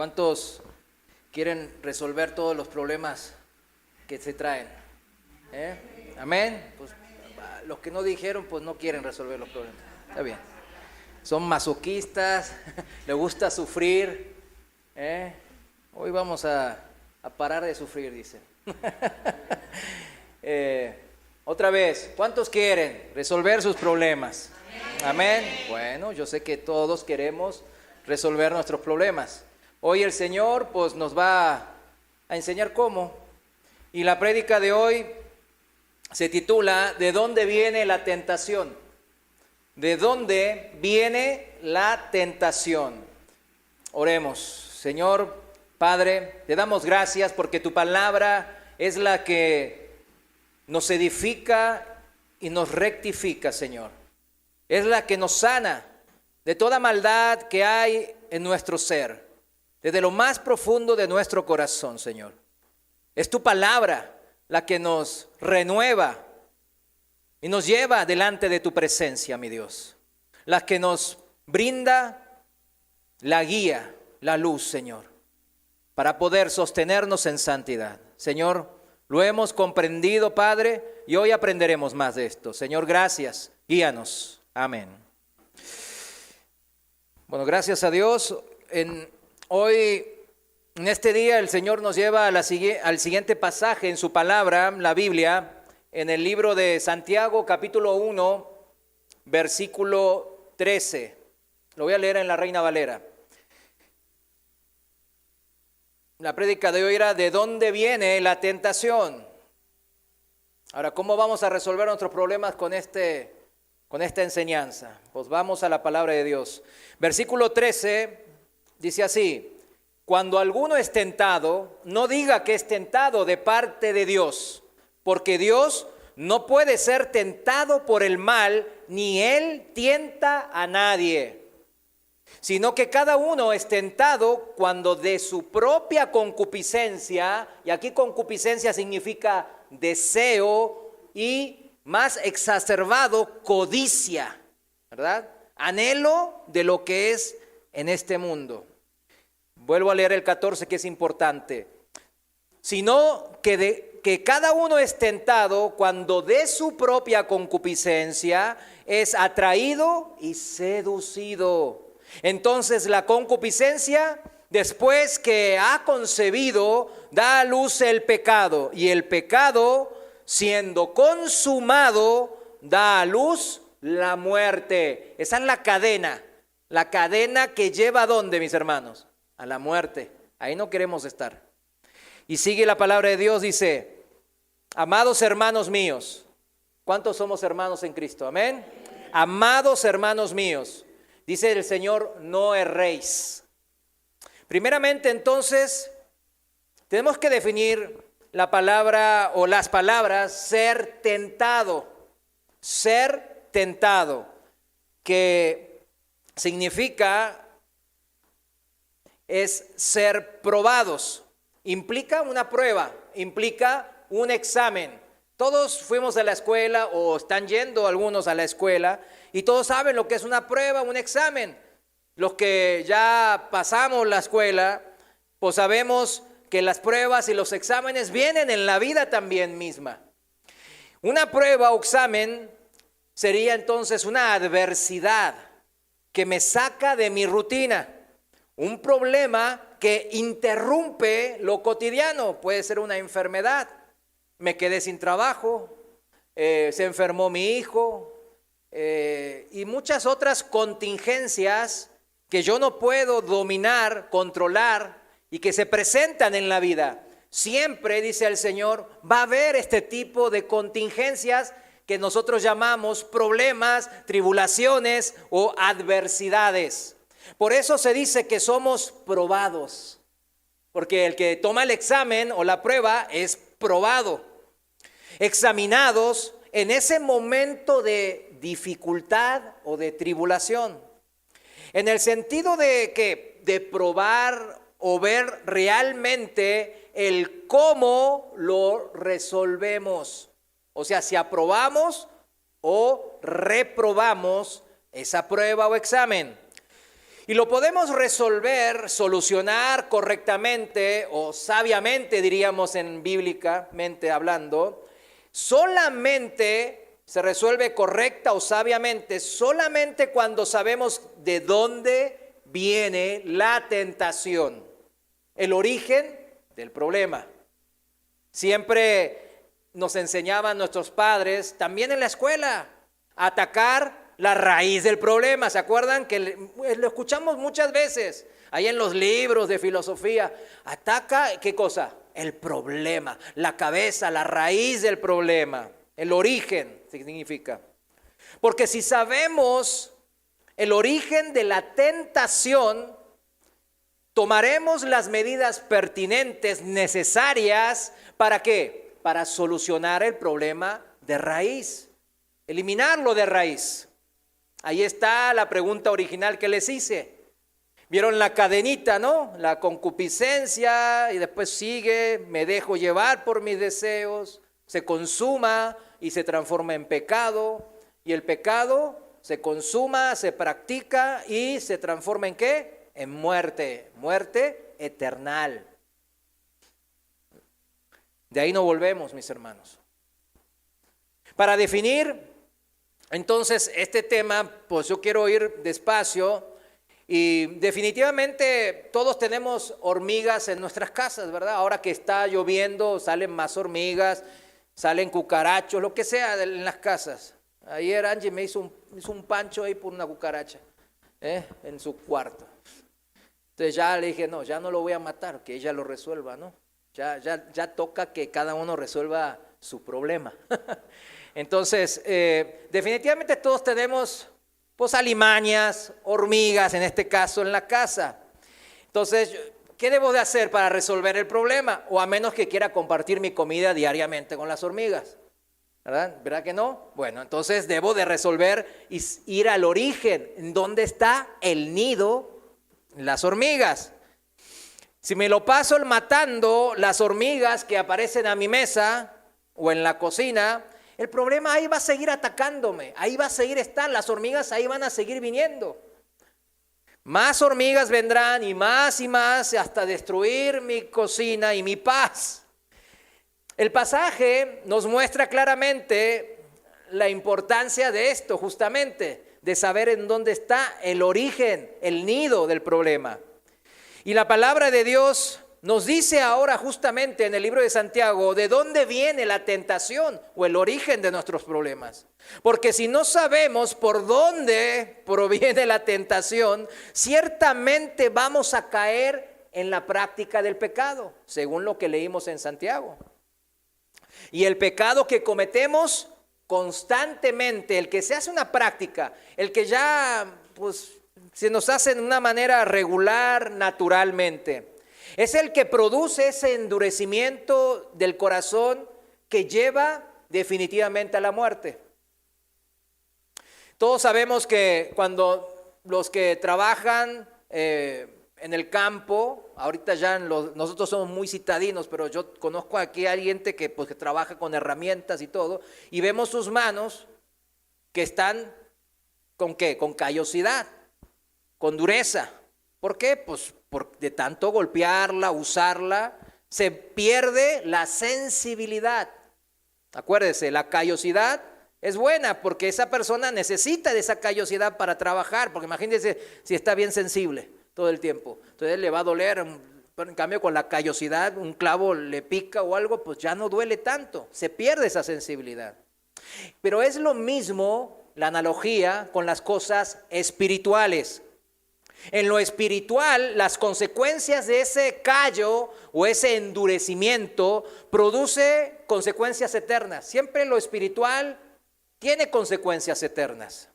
¿Cuántos quieren resolver todos los problemas que se traen? ¿Amén? Pues los que no dijeron, pues no quieren resolver los problemas. Está bien. Son masoquistas, les gusta sufrir. Hoy vamos a parar de sufrir, dicen. Otra vez, ¿cuántos quieren resolver sus problemas? Amén. Bueno, yo sé que todos queremos resolver nuestros problemas. Hoy el Señor pues nos va a enseñar cómo. Y la prédica de hoy se titula ¿De dónde viene la tentación? ¿De dónde viene la tentación? Oremos. Señor Padre, te damos gracias porque tu palabra es la que nos edifica y nos rectifica, Señor. Es la que nos sana de toda maldad que hay en nuestro ser, desde lo más profundo de nuestro corazón, Señor. Es tu palabra la que nos renueva y nos lleva delante de tu presencia, mi Dios. La que nos brinda la guía, la luz, Señor, para poder sostenernos en santidad. Señor, lo hemos comprendido, Padre, y hoy aprenderemos más de esto. Señor, gracias. Guíanos. Amén. Bueno, gracias a Dios. Hoy, en este día, el Señor nos lleva al siguiente pasaje en su palabra, la Biblia, en el libro de Santiago, capítulo 1, versículo 13. Lo voy a leer en la Reina Valera. La prédica de hoy era ¿de dónde viene la tentación? Ahora, ¿cómo vamos a resolver nuestros problemas con esta enseñanza? Pues vamos a la palabra de Dios. Versículo 13 dice así: cuando alguno es tentado, no diga que es tentado de parte de Dios, porque Dios no puede ser tentado por el mal, ni Él tienta a nadie, sino que cada uno es tentado cuando de su propia concupiscencia, y aquí concupiscencia significa deseo y más exacerbado, codicia, ¿verdad? Anhelo de lo que es en este mundo. Vuelvo a leer el 14, que es importante. Sino que cada uno es tentado cuando de su propia concupiscencia es atraído y seducido. Entonces la concupiscencia, después que ha concebido, da a luz el pecado. Y el pecado, siendo consumado, da a luz la muerte. Esa es la cadena que lleva ¿a dónde, mis hermanos? A la muerte. Ahí no queremos estar. Y sigue la palabra de Dios, dice: amados hermanos míos. ¿Cuántos somos hermanos en Cristo? Amén. Amados hermanos míos, dice el Señor, no erréis. Primeramente, entonces, tenemos que definir la palabra o las palabras ser tentado, que significa es ser probados. Implica una prueba, implica un examen. Todos fuimos a la escuela o están yendo algunos a la escuela y todos saben lo que es una prueba, un examen. Los que ya pasamos la escuela, pues sabemos que las pruebas y los exámenes vienen en la vida también misma. Una prueba o examen sería entonces una adversidad que me saca de mi rutina, un problema que interrumpe lo cotidiano. Puede ser una enfermedad, me quedé sin trabajo, se enfermó mi hijo y muchas otras contingencias que yo no puedo dominar, controlar y que se presentan en la vida. Siempre, dice el Señor, va a haber este tipo de contingencias que nosotros llamamos problemas, tribulaciones o adversidades. Por eso se dice que somos probados, porque el que toma el examen o la prueba es probado, examinados en ese momento de dificultad o de tribulación, en el sentido de probar o ver realmente el cómo lo resolvemos, o sea, si aprobamos o reprobamos esa prueba o examen. Y lo podemos resolver, solucionar correctamente o sabiamente, diríamos bíblicamente hablando, solamente se resuelve correcta o sabiamente solamente cuando sabemos de dónde viene la tentación, el origen del problema. Siempre nos enseñaban nuestros padres, también en la escuela, a atacar la raíz del problema. ¿Se acuerdan? Que lo escuchamos muchas veces, ahí en los libros de filosofía. Ataca, ¿qué cosa? El problema, la cabeza, la raíz del problema, el origen significa. Porque si sabemos el origen de la tentación, tomaremos las medidas pertinentes, necesarias, ¿para qué? Para solucionar el problema de raíz, eliminarlo de raíz. Ahí está la pregunta original que les hice. Vieron la cadenita, ¿no? La concupiscencia y después sigue, me dejo llevar por mis deseos, se consuma y se transforma en pecado. Y el pecado se consuma, se practica y se transforma ¿en qué? En muerte, muerte eternal. De ahí no volvemos, mis hermanos. Para definir entonces este tema, pues yo quiero ir despacio y definitivamente todos tenemos hormigas en nuestras casas, ¿verdad? Ahora que está lloviendo salen más hormigas, salen cucarachos, lo que sea en las casas. Ayer Angie me hizo un pancho ahí por una cucaracha, en su cuarto. Entonces ya le dije, no, ya no lo voy a matar, que ella lo resuelva, ¿no? Ya toca que cada uno resuelva su problema. Entonces, definitivamente todos tenemos pues alimañas, hormigas, en este caso en la casa. Entonces, ¿qué debo de hacer para resolver el problema? O a menos que quiera compartir mi comida diariamente con las hormigas, ¿verdad? ¿Verdad que no? Bueno, entonces debo de resolver y ir al origen, en dónde está el nido, las hormigas. Si me lo paso matando las hormigas que aparecen a mi mesa o en la cocina, el problema ahí va a seguir atacándome, ahí va a seguir estando, las hormigas ahí van a seguir viniendo. Más hormigas vendrán y más hasta destruir mi cocina y mi paz. El pasaje nos muestra claramente la importancia de esto, justamente, de saber en dónde está el origen, el nido del problema. Y la palabra de Dios nos dice ahora justamente en el libro de Santiago de dónde viene la tentación o el origen de nuestros problemas. Porque si no sabemos por dónde proviene la tentación, ciertamente vamos a caer en la práctica del pecado, según lo que leímos en Santiago. Y el pecado que cometemos constantemente, el que se hace una práctica, el que ya pues se nos hace de una manera regular, naturalmente, es el que produce ese endurecimiento del corazón que lleva definitivamente a la muerte. Todos sabemos que cuando los que trabajan en el campo, ahorita ya nosotros somos muy citadinos, pero yo conozco aquí a alguien que trabaja con herramientas y todo, y vemos sus manos que están ¿con qué? Con callosidad, con dureza. ¿Por qué? Pues de tanto golpearla, usarla, se pierde la sensibilidad. Acuérdese, la callosidad es buena porque esa persona necesita de esa callosidad para trabajar, porque imagínense si está bien sensible todo el tiempo, entonces le va a doler. Pero en cambio con la callosidad, un clavo le pica o algo, pues ya no duele tanto, se pierde esa sensibilidad. Pero es lo mismo la analogía con las cosas espirituales. En lo espiritual, las consecuencias de ese callo o ese endurecimiento produce consecuencias eternas. Siempre lo espiritual tiene consecuencias eternas.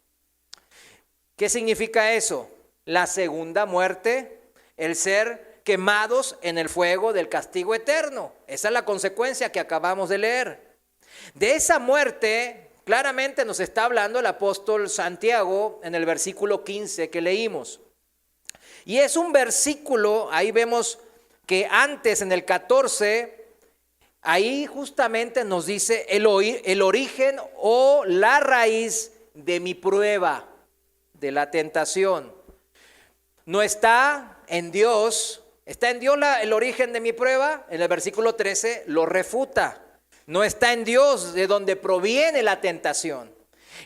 ¿Qué significa eso? La segunda muerte, el ser quemados en el fuego del castigo eterno. Esa es la consecuencia que acabamos de leer. De esa muerte, claramente nos está hablando el apóstol Santiago en el versículo 15 que leímos. Y es un versículo, ahí vemos que antes en el 14, ahí justamente nos dice el origen o la raíz de mi prueba, de la tentación. no está en Dios. ¿Está en Dios el origen de mi prueba? En el versículo 13 lo refuta. No está en Dios de donde proviene la tentación.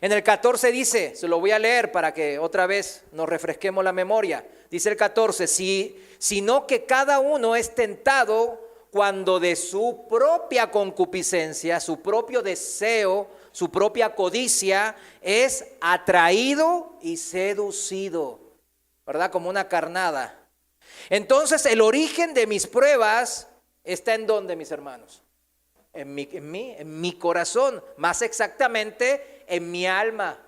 En el 14 dice, se lo voy a leer para que otra vez nos refresquemos la memoria. Dice el 14, sino que cada uno es tentado cuando de su propia concupiscencia, su propio deseo, su propia codicia, es atraído y seducido, ¿verdad? Como una carnada. Entonces el origen de mis pruebas está en ¿dónde, mis hermanos? En mi corazón, más exactamente en mi alma.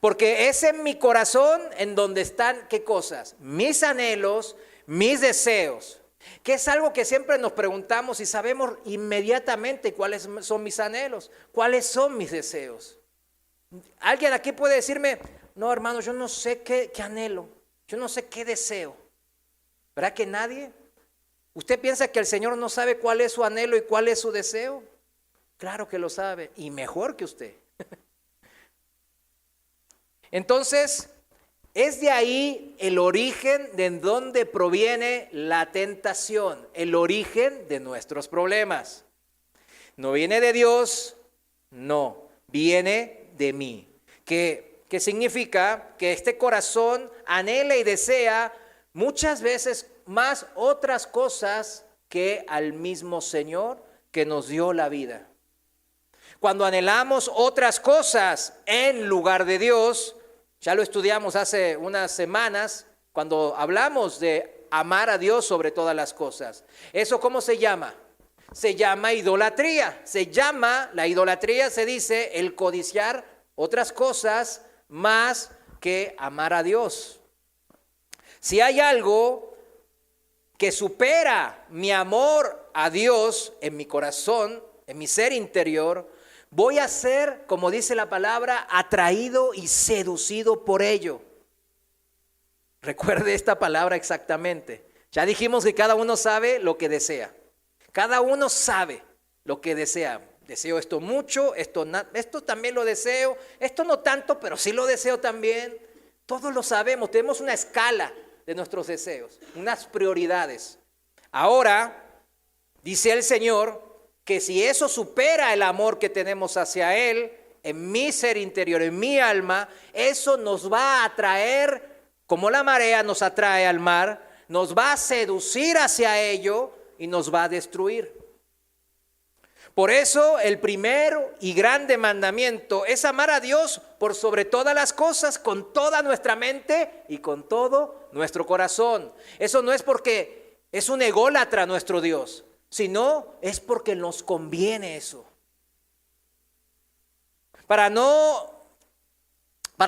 Porque es en mi corazón en donde están, ¿qué cosas? Mis anhelos, mis deseos. Que es algo que siempre nos preguntamos y sabemos inmediatamente cuáles son mis anhelos, cuáles son mis deseos. ¿Alguien aquí puede decirme, no hermano, yo no sé qué anhelo, yo no sé qué deseo? ¿Verdad que nadie? ¿Usted piensa que el Señor no sabe cuál es su anhelo y cuál es su deseo? Claro que lo sabe, y mejor que usted. Entonces, es de ahí el origen de donde proviene la tentación, el origen de nuestros problemas. No viene de Dios, no, viene de mí. ¿Qué significa? Que este corazón anhela y desea muchas veces más otras cosas que al mismo Señor que nos dio la vida. Cuando anhelamos otras cosas en lugar de Dios, ya lo estudiamos hace unas semanas, cuando hablamos de amar a Dios sobre todas las cosas. ¿Eso cómo se llama? Se llama idolatría. La idolatría se dice el codiciar otras cosas más que amar a Dios. Si hay algo que supera mi amor a Dios en mi corazón, en mi ser interior, voy a ser, como dice la palabra, atraído y seducido por ello. Recuerde esta palabra exactamente. Ya dijimos que cada uno sabe lo que desea. Cada uno sabe lo que desea. Deseo esto mucho, esto también lo deseo, esto no tanto, pero sí lo deseo también. Todos lo sabemos, tenemos una escala de nuestros deseos, unas prioridades. Ahora, dice el Señor, que si eso supera el amor que tenemos hacia Él, en mi ser interior, en mi alma, eso nos va a atraer, como la marea nos atrae al mar, nos va a seducir hacia ello y nos va a destruir. Por eso el primero y grande mandamiento es amar a Dios por sobre todas las cosas, con toda nuestra mente y con todo nuestro corazón. Eso no es porque es un ególatra nuestro Dios, sino es porque nos conviene eso. Para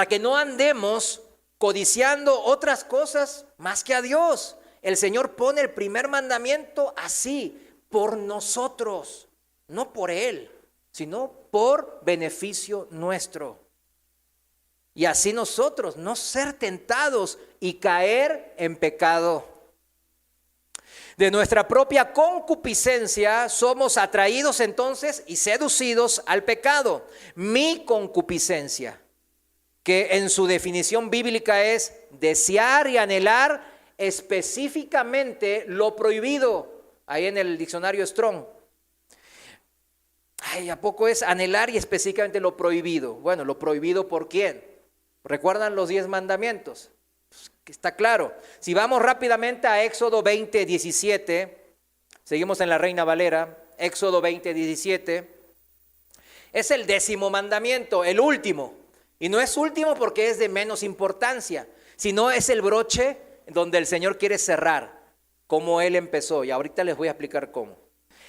que no andemos codiciando otras cosas más que a Dios. El Señor pone el primer mandamiento así, por nosotros, no por Él, sino por beneficio nuestro. Y así nosotros no ser tentados y caer en pecado. De nuestra propia concupiscencia somos atraídos entonces y seducidos al pecado. Mi concupiscencia, que en su definición bíblica es desear y anhelar específicamente lo prohibido. Ahí en el diccionario Strong. ¿A poco es anhelar y específicamente lo prohibido? Bueno, ¿lo prohibido por quién? ¿Recuerdan los 10 mandamientos? Está claro. Si vamos rápidamente a Éxodo 20, 17, seguimos en la Reina Valera, Éxodo 20, 17, es el 10º mandamiento, el último. Y no es último porque es de menos importancia, sino es el broche donde el Señor quiere cerrar, como Él empezó. Y ahorita les voy a explicar cómo.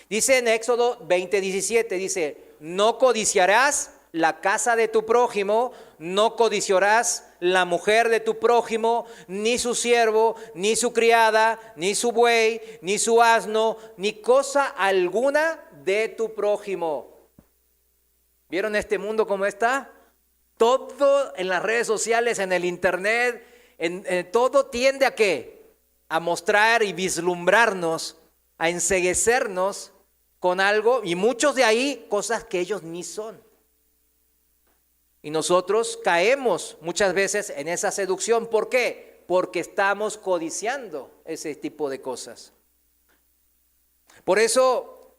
Dice en Éxodo 20, 17, dice, no codiciarás la casa de tu prójimo, no codiciarás la mujer de tu prójimo, ni su siervo, ni su criada, ni su buey, ni su asno, ni cosa alguna de tu prójimo. ¿Vieron este mundo cómo está? Todo en las redes sociales, en el internet, todo tiende a ¿qué? A mostrar y vislumbrarnos, a enceguecernos con algo, y muchos de ahí cosas que ellos ni son. Y nosotros caemos muchas veces en esa seducción. ¿Por qué? Porque estamos codiciando ese tipo de cosas. Por eso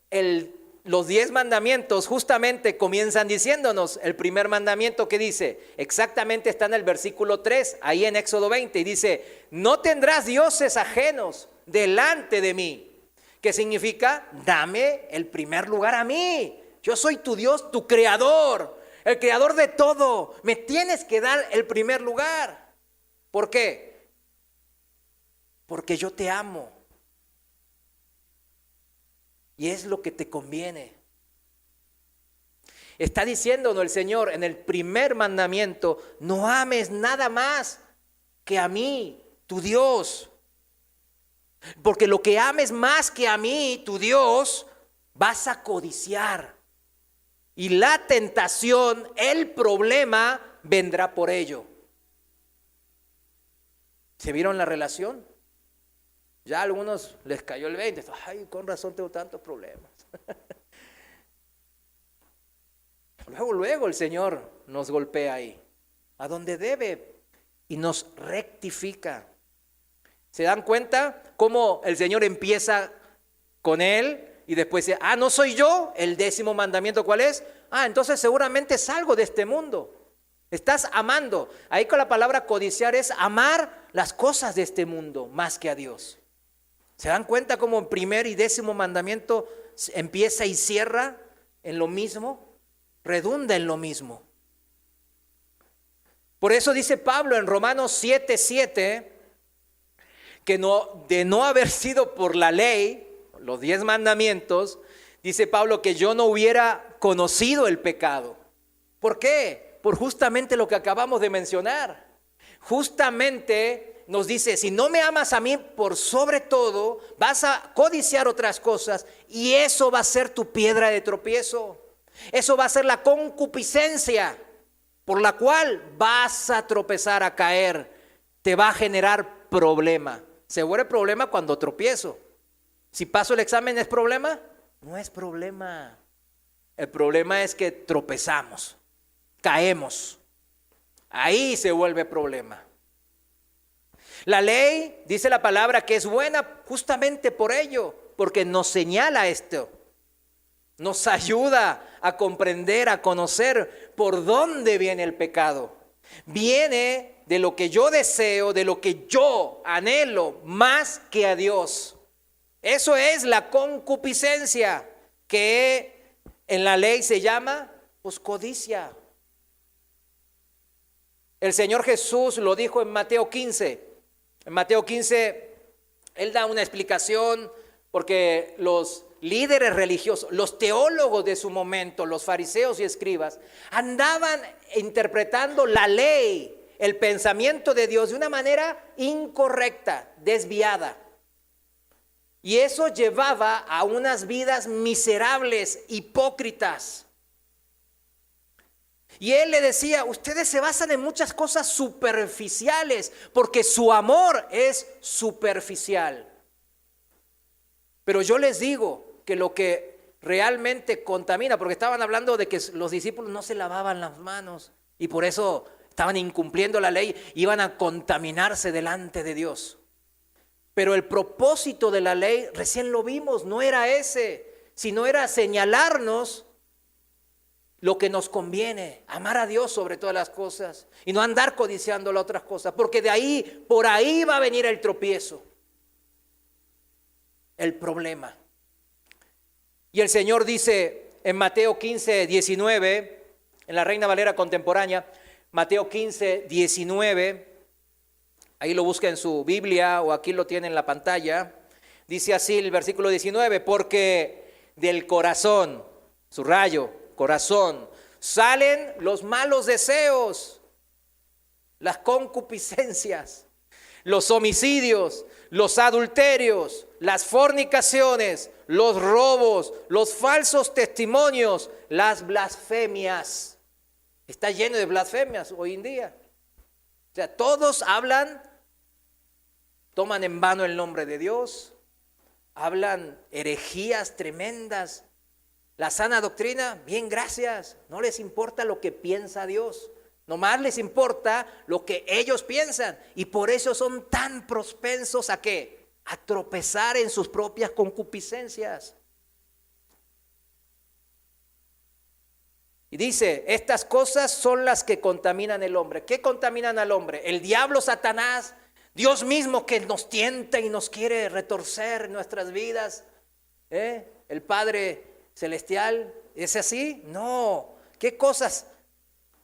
los 10 mandamientos justamente comienzan diciéndonos, el primer mandamiento que dice, exactamente está en el versículo 3, ahí en Éxodo 20, y dice, no tendrás dioses ajenos delante de mí. ¿Qué significa? Dame el primer lugar a mí. Yo soy tu Dios, tu creador, el creador de todo. Me tienes que dar el primer lugar. ¿Por qué? Porque yo te amo. Y es lo que te conviene. Está diciéndonos el Señor en el primer mandamiento, no ames nada más que a mí, tu Dios. Porque lo que ames más que a mí, tu Dios, vas a codiciar. Y la tentación, el problema, vendrá por ello. ¿Se vieron la relación? Ya a algunos les cayó el 20. Ay, con razón tengo tantos problemas. Luego el Señor nos golpea ahí, a donde debe, y nos rectifica. ¿Se dan cuenta cómo el Señor empieza con él y después dice, no soy yo? El 10º mandamiento, ¿cuál es? Entonces seguramente salgo de este mundo. Estás amando. Ahí con la palabra codiciar es amar las cosas de este mundo más que a Dios. ¿Se dan cuenta cómo el primer y 10º mandamiento empieza y cierra en lo mismo? Redunda en lo mismo. Por eso dice Pablo en Romanos 7:7 que de no haber sido por la ley, los 10 mandamientos, dice Pablo que yo no hubiera conocido el pecado. ¿Por qué? Por justamente lo que acabamos de mencionar. Justamente nos dice, si no me amas a mí por sobre todo, vas a codiciar otras cosas y eso va a ser tu piedra de tropiezo. Eso va a ser la concupiscencia por la cual vas a tropezar, a caer. Te va a generar problema. ¿Se vuelve problema cuando tropiezo? Si paso el examen, ¿es problema? No es problema. El problema es que tropezamos, caemos. Ahí se vuelve problema. La ley, dice la palabra, que es buena justamente por ello, porque nos señala esto. Nos ayuda a comprender, a conocer por dónde viene el pecado. Viene de lo que yo deseo, de lo que yo anhelo más que a Dios. Eso es la concupiscencia, que en la ley se llama codicia. El Señor Jesús lo dijo en Mateo 15. En Mateo 15, Él da una explicación porque los líderes religiosos, los teólogos de su momento, los fariseos y escribas, andaban interpretando la ley, el pensamiento de Dios de una manera incorrecta, desviada. Y eso llevaba a unas vidas miserables, hipócritas. Y él le decía, ustedes se basan en muchas cosas superficiales, porque su amor es superficial. Pero yo les digo que lo que realmente contamina, porque estaban hablando de que los discípulos no se lavaban las manos y por eso estaban incumpliendo la ley, iban a contaminarse delante de Dios. Pero el propósito de la ley, recién lo vimos, no era ese, sino era señalarnos lo que nos conviene, amar a Dios sobre todas las cosas y no andar codiciando las otras cosas, porque por ahí va a venir el tropiezo, el problema. Y el Señor dice en Mateo 15:19, en la Reina Valera contemporánea, Mateo 15:19, ahí lo busca en su Biblia o aquí lo tiene en la pantalla, dice así el versículo 19, porque del corazón, subrayo, corazón, salen los malos deseos, las concupiscencias, los homicidios, los adulterios, las fornicaciones, los robos, los falsos testimonios, las blasfemias. Está lleno de blasfemias hoy en día. O sea, todos hablan, toman en vano el nombre de Dios, hablan herejías tremendas. La sana doctrina, bien, gracias. No les importa lo que piensa Dios. Nomás les importa lo que ellos piensan. Y por eso son tan propensos ¿a qué? A tropezar en sus propias concupiscencias. Y dice, estas cosas son las que contaminan el hombre. ¿Qué contaminan al hombre? El diablo, Satanás, Dios mismo que nos tienta y nos quiere retorcer en nuestras vidas. El Padre Celestial, ¿es así? No. ¿Qué cosas?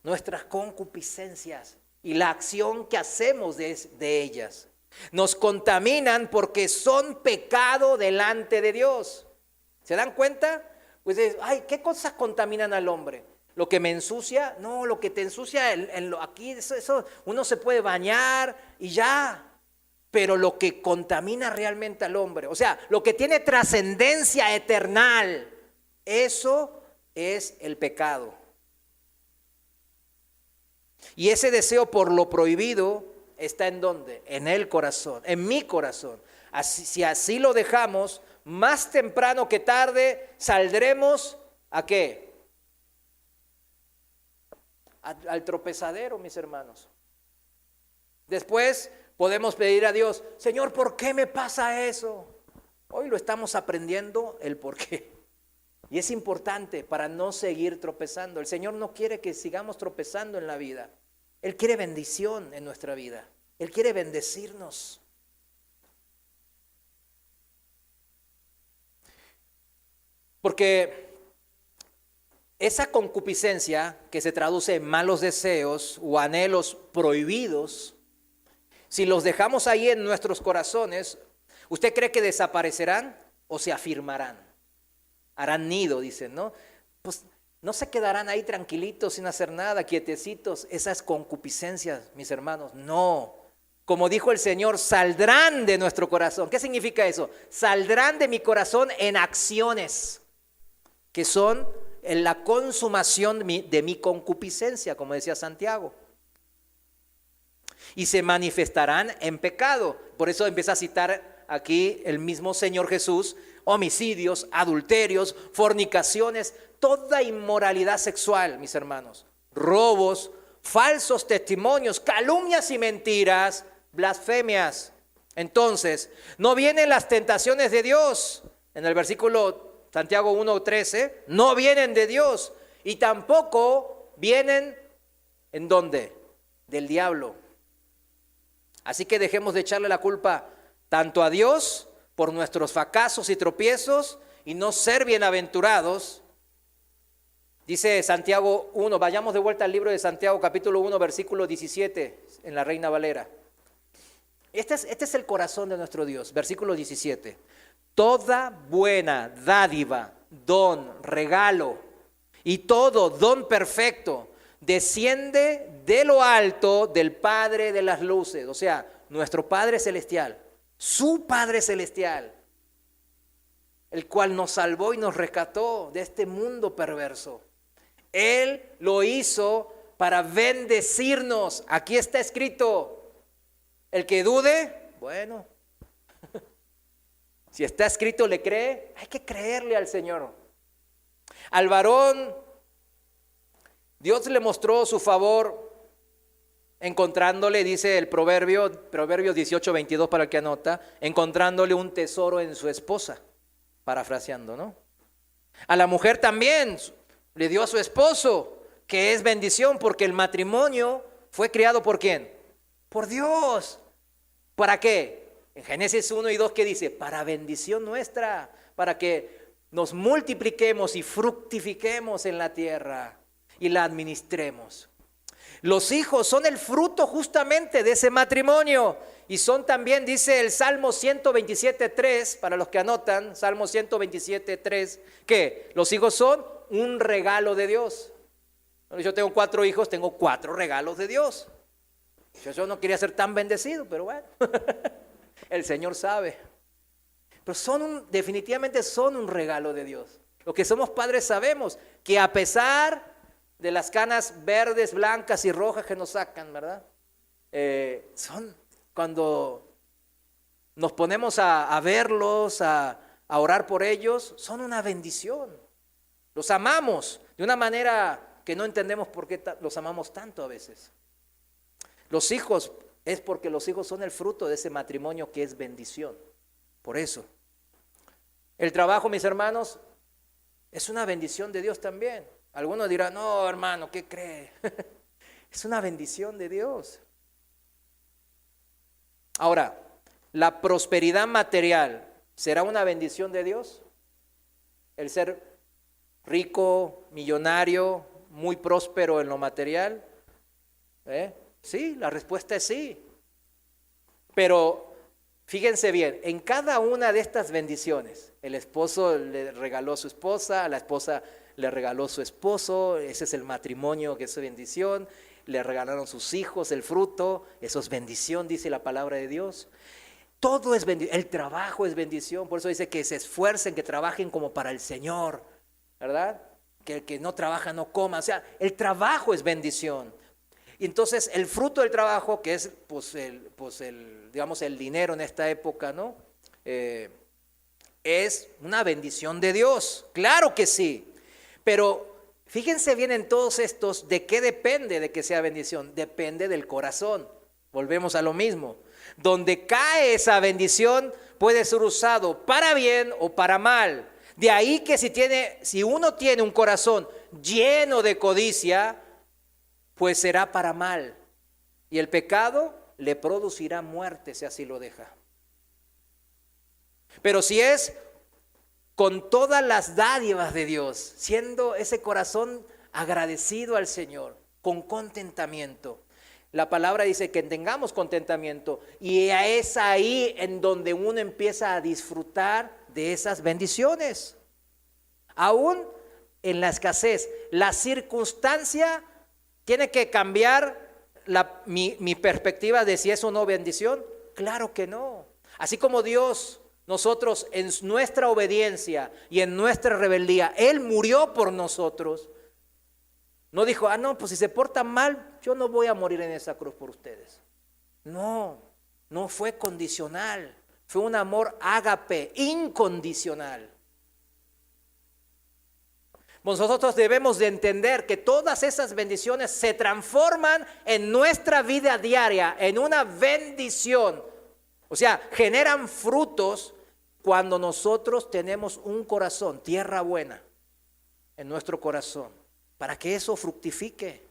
Nuestras concupiscencias y la acción que hacemos de ellas. Nos contaminan porque son pecado delante de Dios. ¿Se dan cuenta? Pues, ¿qué cosas contaminan al hombre? ¿Lo que me ensucia? No, lo que te ensucia, aquí eso uno se puede bañar y ya. Pero lo que contamina realmente al hombre, o sea, lo que tiene trascendencia eternal, eso es el pecado. Y ese deseo por lo prohibido está ¿en dónde? En el corazón, en mi corazón. Si así lo dejamos, más temprano que tarde saldremos ¿a qué? Al tropezadero, mis hermanos. Después podemos pedir a Dios, Señor, ¿por qué me pasa eso? Hoy lo estamos aprendiendo el por qué. Y es importante para no seguir tropezando. El Señor no quiere que sigamos tropezando en la vida. Él quiere bendición en nuestra vida. Él quiere bendecirnos. Porque esa concupiscencia que se traduce en malos deseos o anhelos prohibidos, si los dejamos ahí en nuestros corazones, ¿usted cree que desaparecerán o se afirmarán? Harán nido, dicen, ¿no? Pues no se quedarán ahí tranquilitos sin hacer nada, quietecitos, esas concupiscencias, mis hermanos, no. Como dijo el Señor, saldrán de nuestro corazón. ¿Qué significa eso? Saldrán de mi corazón en acciones que son en la consumación de mi concupiscencia, como decía Santiago. Y se manifestarán en pecado. Por eso empieza a citar aquí el mismo Señor Jesús, homicidios, adulterios, fornicaciones, toda inmoralidad sexual, mis hermanos, robos, falsos testimonios, calumnias y mentiras, blasfemias. Entonces, no vienen las tentaciones de Dios. En el versículo Santiago 1:13, no vienen de Dios y tampoco vienen, ¿en dónde? Del diablo. Así que dejemos de echarle la culpa tanto a Dios por nuestros fracasos y tropiezos y no ser bienaventurados. Dice Santiago 1, vayamos de vuelta al libro de Santiago capítulo 1 versículo 17 en la Reina Valera. Este es el corazón de nuestro Dios, versículo 17. Toda buena dádiva, don, regalo y todo don perfecto desciende de lo alto del Padre de las luces, o sea, nuestro Padre Celestial, su Padre Celestial, el cual nos salvó y nos rescató de este mundo perverso. Él lo hizo para bendecirnos. Aquí está escrito, el que dude, bueno, si está escrito le cree, hay que creerle al Señor. Al varón, Dios le mostró su favor encontrándole, dice el Proverbios 18:22 para el que anota, encontrándole un tesoro en su esposa, parafraseando, ¿no? A la mujer también le dio a su esposo, que es bendición, porque el matrimonio fue creado ¿por quién? Por Dios. ¿Para qué? En Génesis 1 y 2, ¿qué dice? Para bendición nuestra, para que nos multipliquemos y fructifiquemos en la tierra y la administremos. Los hijos son el fruto justamente de ese matrimonio y son también, dice el Salmo 127:3, para los que anotan, Salmo 127:3, que los hijos son un regalo de Dios. Yo tengo 4 hijos, tengo 4 regalos de Dios. Yo no quería ser tan bendecido, pero bueno, el Señor sabe. Pero definitivamente son un regalo de Dios. Los que somos padres sabemos que a pesar de las canas verdes, blancas y rojas que nos sacan, ¿verdad? Son cuando nos ponemos a verlos, a orar por ellos, son una bendición. Los amamos de una manera que no entendemos por qué los amamos tanto a veces. Los hijos es porque los hijos son el fruto de ese matrimonio que es bendición. Por eso. El trabajo, mis hermanos, es una bendición de Dios también. Algunos dirán, no, hermano, ¿qué cree? Es una bendición de Dios. Ahora, ¿la prosperidad material será una bendición de Dios? El ser rico, millonario, muy próspero en lo material. Sí, la respuesta es sí. Pero fíjense bien, en cada una de estas bendiciones, el esposo le regaló a su esposa, a la esposa le regaló su esposo, ese es el matrimonio que es bendición, le regalaron sus hijos, el fruto, eso es bendición, dice la palabra de Dios. Todo es bendición, el trabajo es bendición, por eso dice que se esfuercen, que trabajen como para el Señor, ¿verdad? Que el que no trabaja no coma, o sea, el trabajo es bendición. Y entonces el fruto del trabajo, que es digamos el dinero en esta época, ¿no? Es una bendición de Dios, claro que sí, pero fíjense bien en todos estos, ¿de qué depende de que sea bendición? Depende del corazón, volvemos a lo mismo. Donde cae esa bendición puede ser usado para bien o para mal. De ahí que si uno tiene un corazón lleno de codicia, pues será para mal. Y el pecado le producirá muerte si así lo deja. Pero si es con todas las dádivas de Dios, siendo ese corazón agradecido al Señor, con contentamiento. La palabra dice que tengamos contentamiento y es ahí en donde uno empieza a disfrutar de esas bendiciones. Aún en la escasez, la circunstancia tiene que cambiar mi perspectiva de si es o no bendición. Claro que no. Así como Dios, nosotros en nuestra obediencia y en nuestra rebeldía, Él murió por nosotros. No dijo, no, pues si se portan mal, yo no voy a morir en esa cruz por ustedes. No, no fue condicional, fue un amor ágape, incondicional. Nosotros debemos de entender que todas esas bendiciones se transforman en nuestra vida diaria, en una bendición. O sea, generan frutos cuando nosotros tenemos un corazón, tierra buena en nuestro corazón, para que eso fructifique.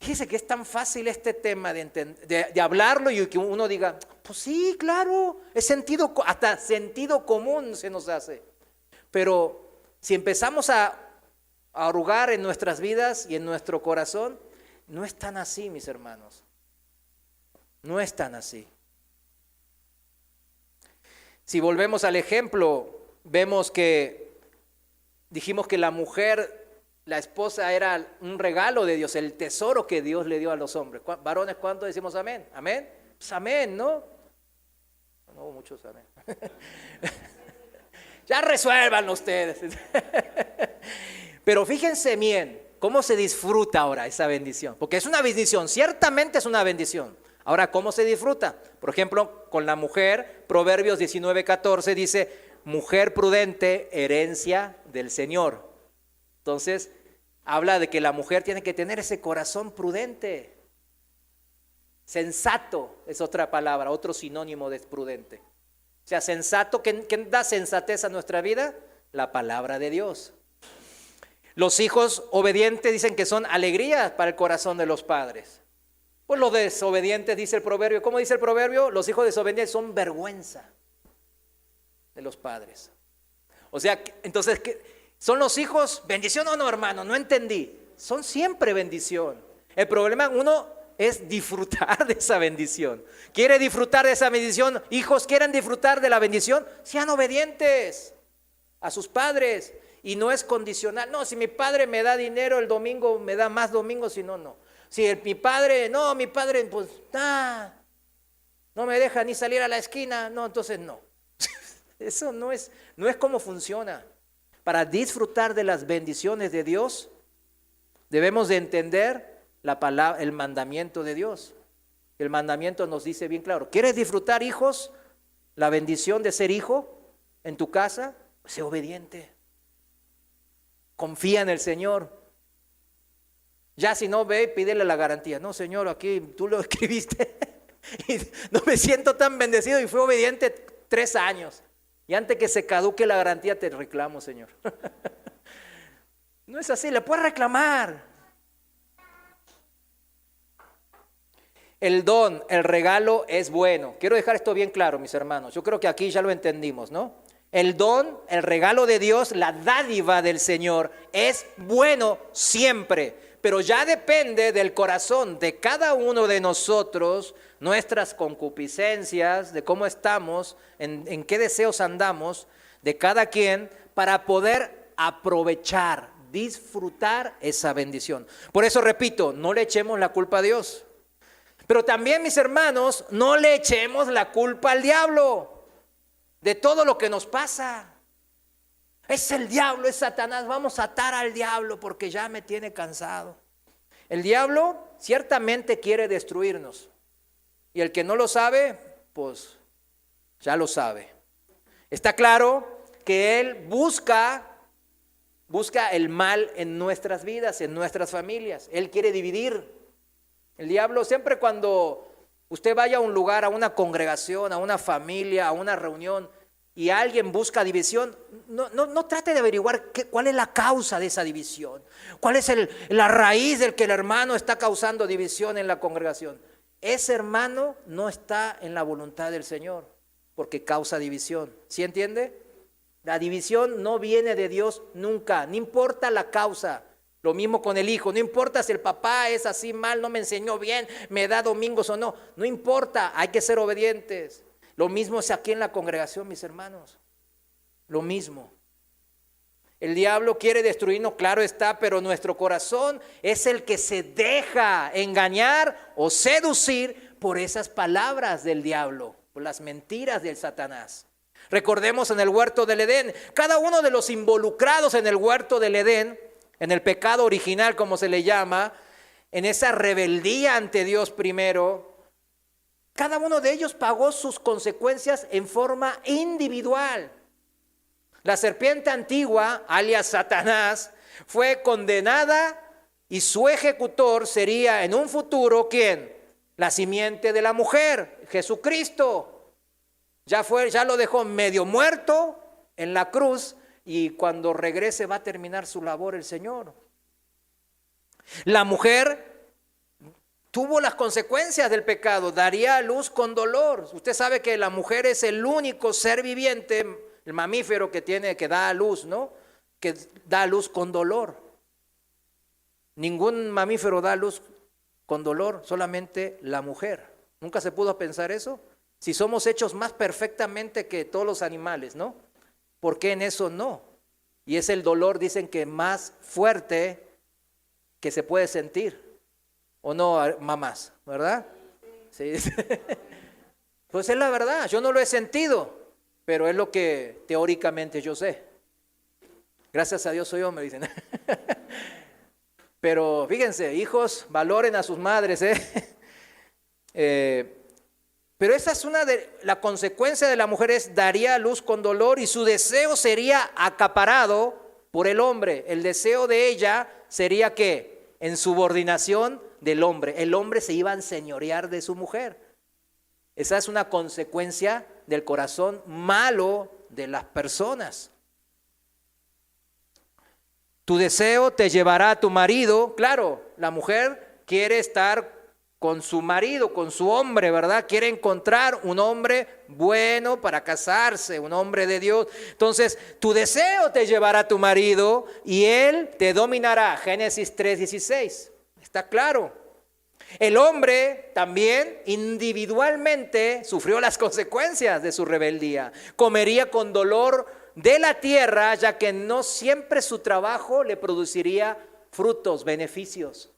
Fíjese que es tan fácil este tema de hablarlo y que uno diga, pues sí, claro, es hasta sentido común se nos hace. Pero si empezamos a arrugar en nuestras vidas y en nuestro corazón, no es tan así, mis hermanos. No es tan así. Si volvemos al ejemplo, vemos que dijimos que la mujer, la esposa era un regalo de Dios, el tesoro que Dios le dio a los hombres. Varones, ¿cuánto decimos amén? ¿Amén? Pues amén, ¿no? No, muchos amén. Ya resuélvanlo ustedes. Pero fíjense bien, cómo se disfruta ahora esa bendición. Porque es una bendición, ciertamente es una bendición. Ahora, ¿cómo se disfruta? Por ejemplo, con la mujer, Proverbios 19:14 dice, mujer prudente, herencia del Señor. Entonces, habla de que la mujer tiene que tener ese corazón prudente. Sensato es otra palabra, otro sinónimo de prudente. O sea, sensato, ¿quién da sensatez a nuestra vida? La palabra de Dios. Los hijos obedientes dicen que son alegrías para el corazón de los padres. Pues los desobedientes, dice el proverbio. ¿Cómo dice el proverbio? Los hijos desobedientes son vergüenza de los padres. O sea, entonces, ¿son los hijos bendición o no, hermano? No entendí. Son siempre bendición. El problema uno es disfrutar de esa bendición. ¿Quiere disfrutar de esa bendición? Hijos, ¿quieren disfrutar de la bendición? Sean obedientes a sus padres. Y no es condicional. No, si mi padre me da dinero el domingo, me da más domingos, si no, no. Si mi padre, pues, no me deja ni salir a la esquina, no, entonces no. Eso no es como funciona. Para disfrutar de las bendiciones de Dios, debemos de entender el mandamiento de Dios. El mandamiento nos dice bien claro, ¿quieres disfrutar, hijos, la bendición de ser hijo en tu casa? Sé obediente. Confía en el Señor. Ya si no, ve y pídele la garantía. No, Señor, aquí tú lo escribiste y no me siento tan bendecido y fui obediente 3 años. Y antes que se caduque la garantía te reclamo, Señor. No es así, le puedes reclamar. El don, el regalo es bueno. Quiero dejar esto bien claro, mis hermanos. Yo creo que aquí ya lo entendimos, ¿no? El don, el regalo de Dios, la dádiva del Señor es bueno siempre, pero ya depende del corazón de cada uno de nosotros, nuestras concupiscencias, de cómo estamos, en qué deseos andamos, de cada quien, para poder aprovechar, disfrutar esa bendición. Por eso repito, no le echemos la culpa a Dios. Pero también, mis hermanos, no le echemos la culpa al diablo de todo lo que nos pasa. Es el diablo, es Satanás, vamos a atar al diablo porque ya me tiene cansado. El diablo ciertamente quiere destruirnos. Y el que no lo sabe, pues ya lo sabe. Está claro que él busca el mal en nuestras vidas, en nuestras familias. Él quiere dividir. El diablo siempre cuando usted vaya a un lugar, a una congregación, a una familia, a una reunión y alguien busca división, no trate de averiguar cuál es la causa de esa división, cuál es la raíz del que el hermano está causando división en la congregación. Ese hermano no está en la voluntad del Señor porque causa división. ¿Sí entiende? La división no viene de Dios nunca, no importa la causa. Lo mismo con el hijo, no importa si el papá es así mal, no me enseñó bien, me da domingos o no, no importa, hay que ser obedientes. Lo mismo es aquí en la congregación, mis hermanos, lo mismo. El diablo quiere destruirnos, claro está, pero nuestro corazón es el que se deja engañar o seducir por esas palabras del diablo, por las mentiras del Satanás. Recordemos en el huerto del Edén, cada uno de los involucrados en el huerto del Edén, en el pecado original como se le llama, en esa rebeldía ante Dios primero, cada uno de ellos pagó sus consecuencias en forma individual. La serpiente antigua, alias Satanás, fue condenada y su ejecutor sería en un futuro, ¿quién? La simiente de la mujer, Jesucristo. Ya lo dejó medio muerto en la cruz. Y cuando regrese va a terminar su labor el Señor. La mujer tuvo las consecuencias del pecado, daría a luz con dolor. Usted sabe que la mujer es el único ser viviente, el mamífero que da a luz, ¿no? Que da a luz con dolor. Ningún mamífero da a luz con dolor, solamente la mujer. ¿Nunca se pudo pensar eso? Si somos hechos más perfectamente que todos los animales, ¿no? ¿Por qué en eso no? Y es el dolor, dicen que más fuerte que se puede sentir. ¿O no, mamás? ¿Verdad? Sí. Pues es la verdad, yo no lo he sentido, pero es lo que teóricamente yo sé. Gracias a Dios soy hombre, dicen. Pero fíjense, hijos, valoren a sus madres, pero esa es la consecuencia de la mujer es daría a luz con dolor y su deseo sería acaparado por el hombre. El deseo de ella sería que en subordinación del hombre. El hombre se iba a enseñorear de su mujer. Esa es una consecuencia del corazón malo de las personas. Tu deseo te llevará a tu marido. Claro, la mujer quiere estar con su marido, con su hombre, ¿verdad? Quiere encontrar un hombre bueno para casarse, un hombre de Dios. Entonces, tu deseo te llevará a tu marido y él te dominará. Génesis 3:16. ¿Está claro? El hombre también individualmente sufrió las consecuencias de su rebeldía. Comería con dolor de la tierra, ya que no siempre su trabajo le produciría frutos, beneficios.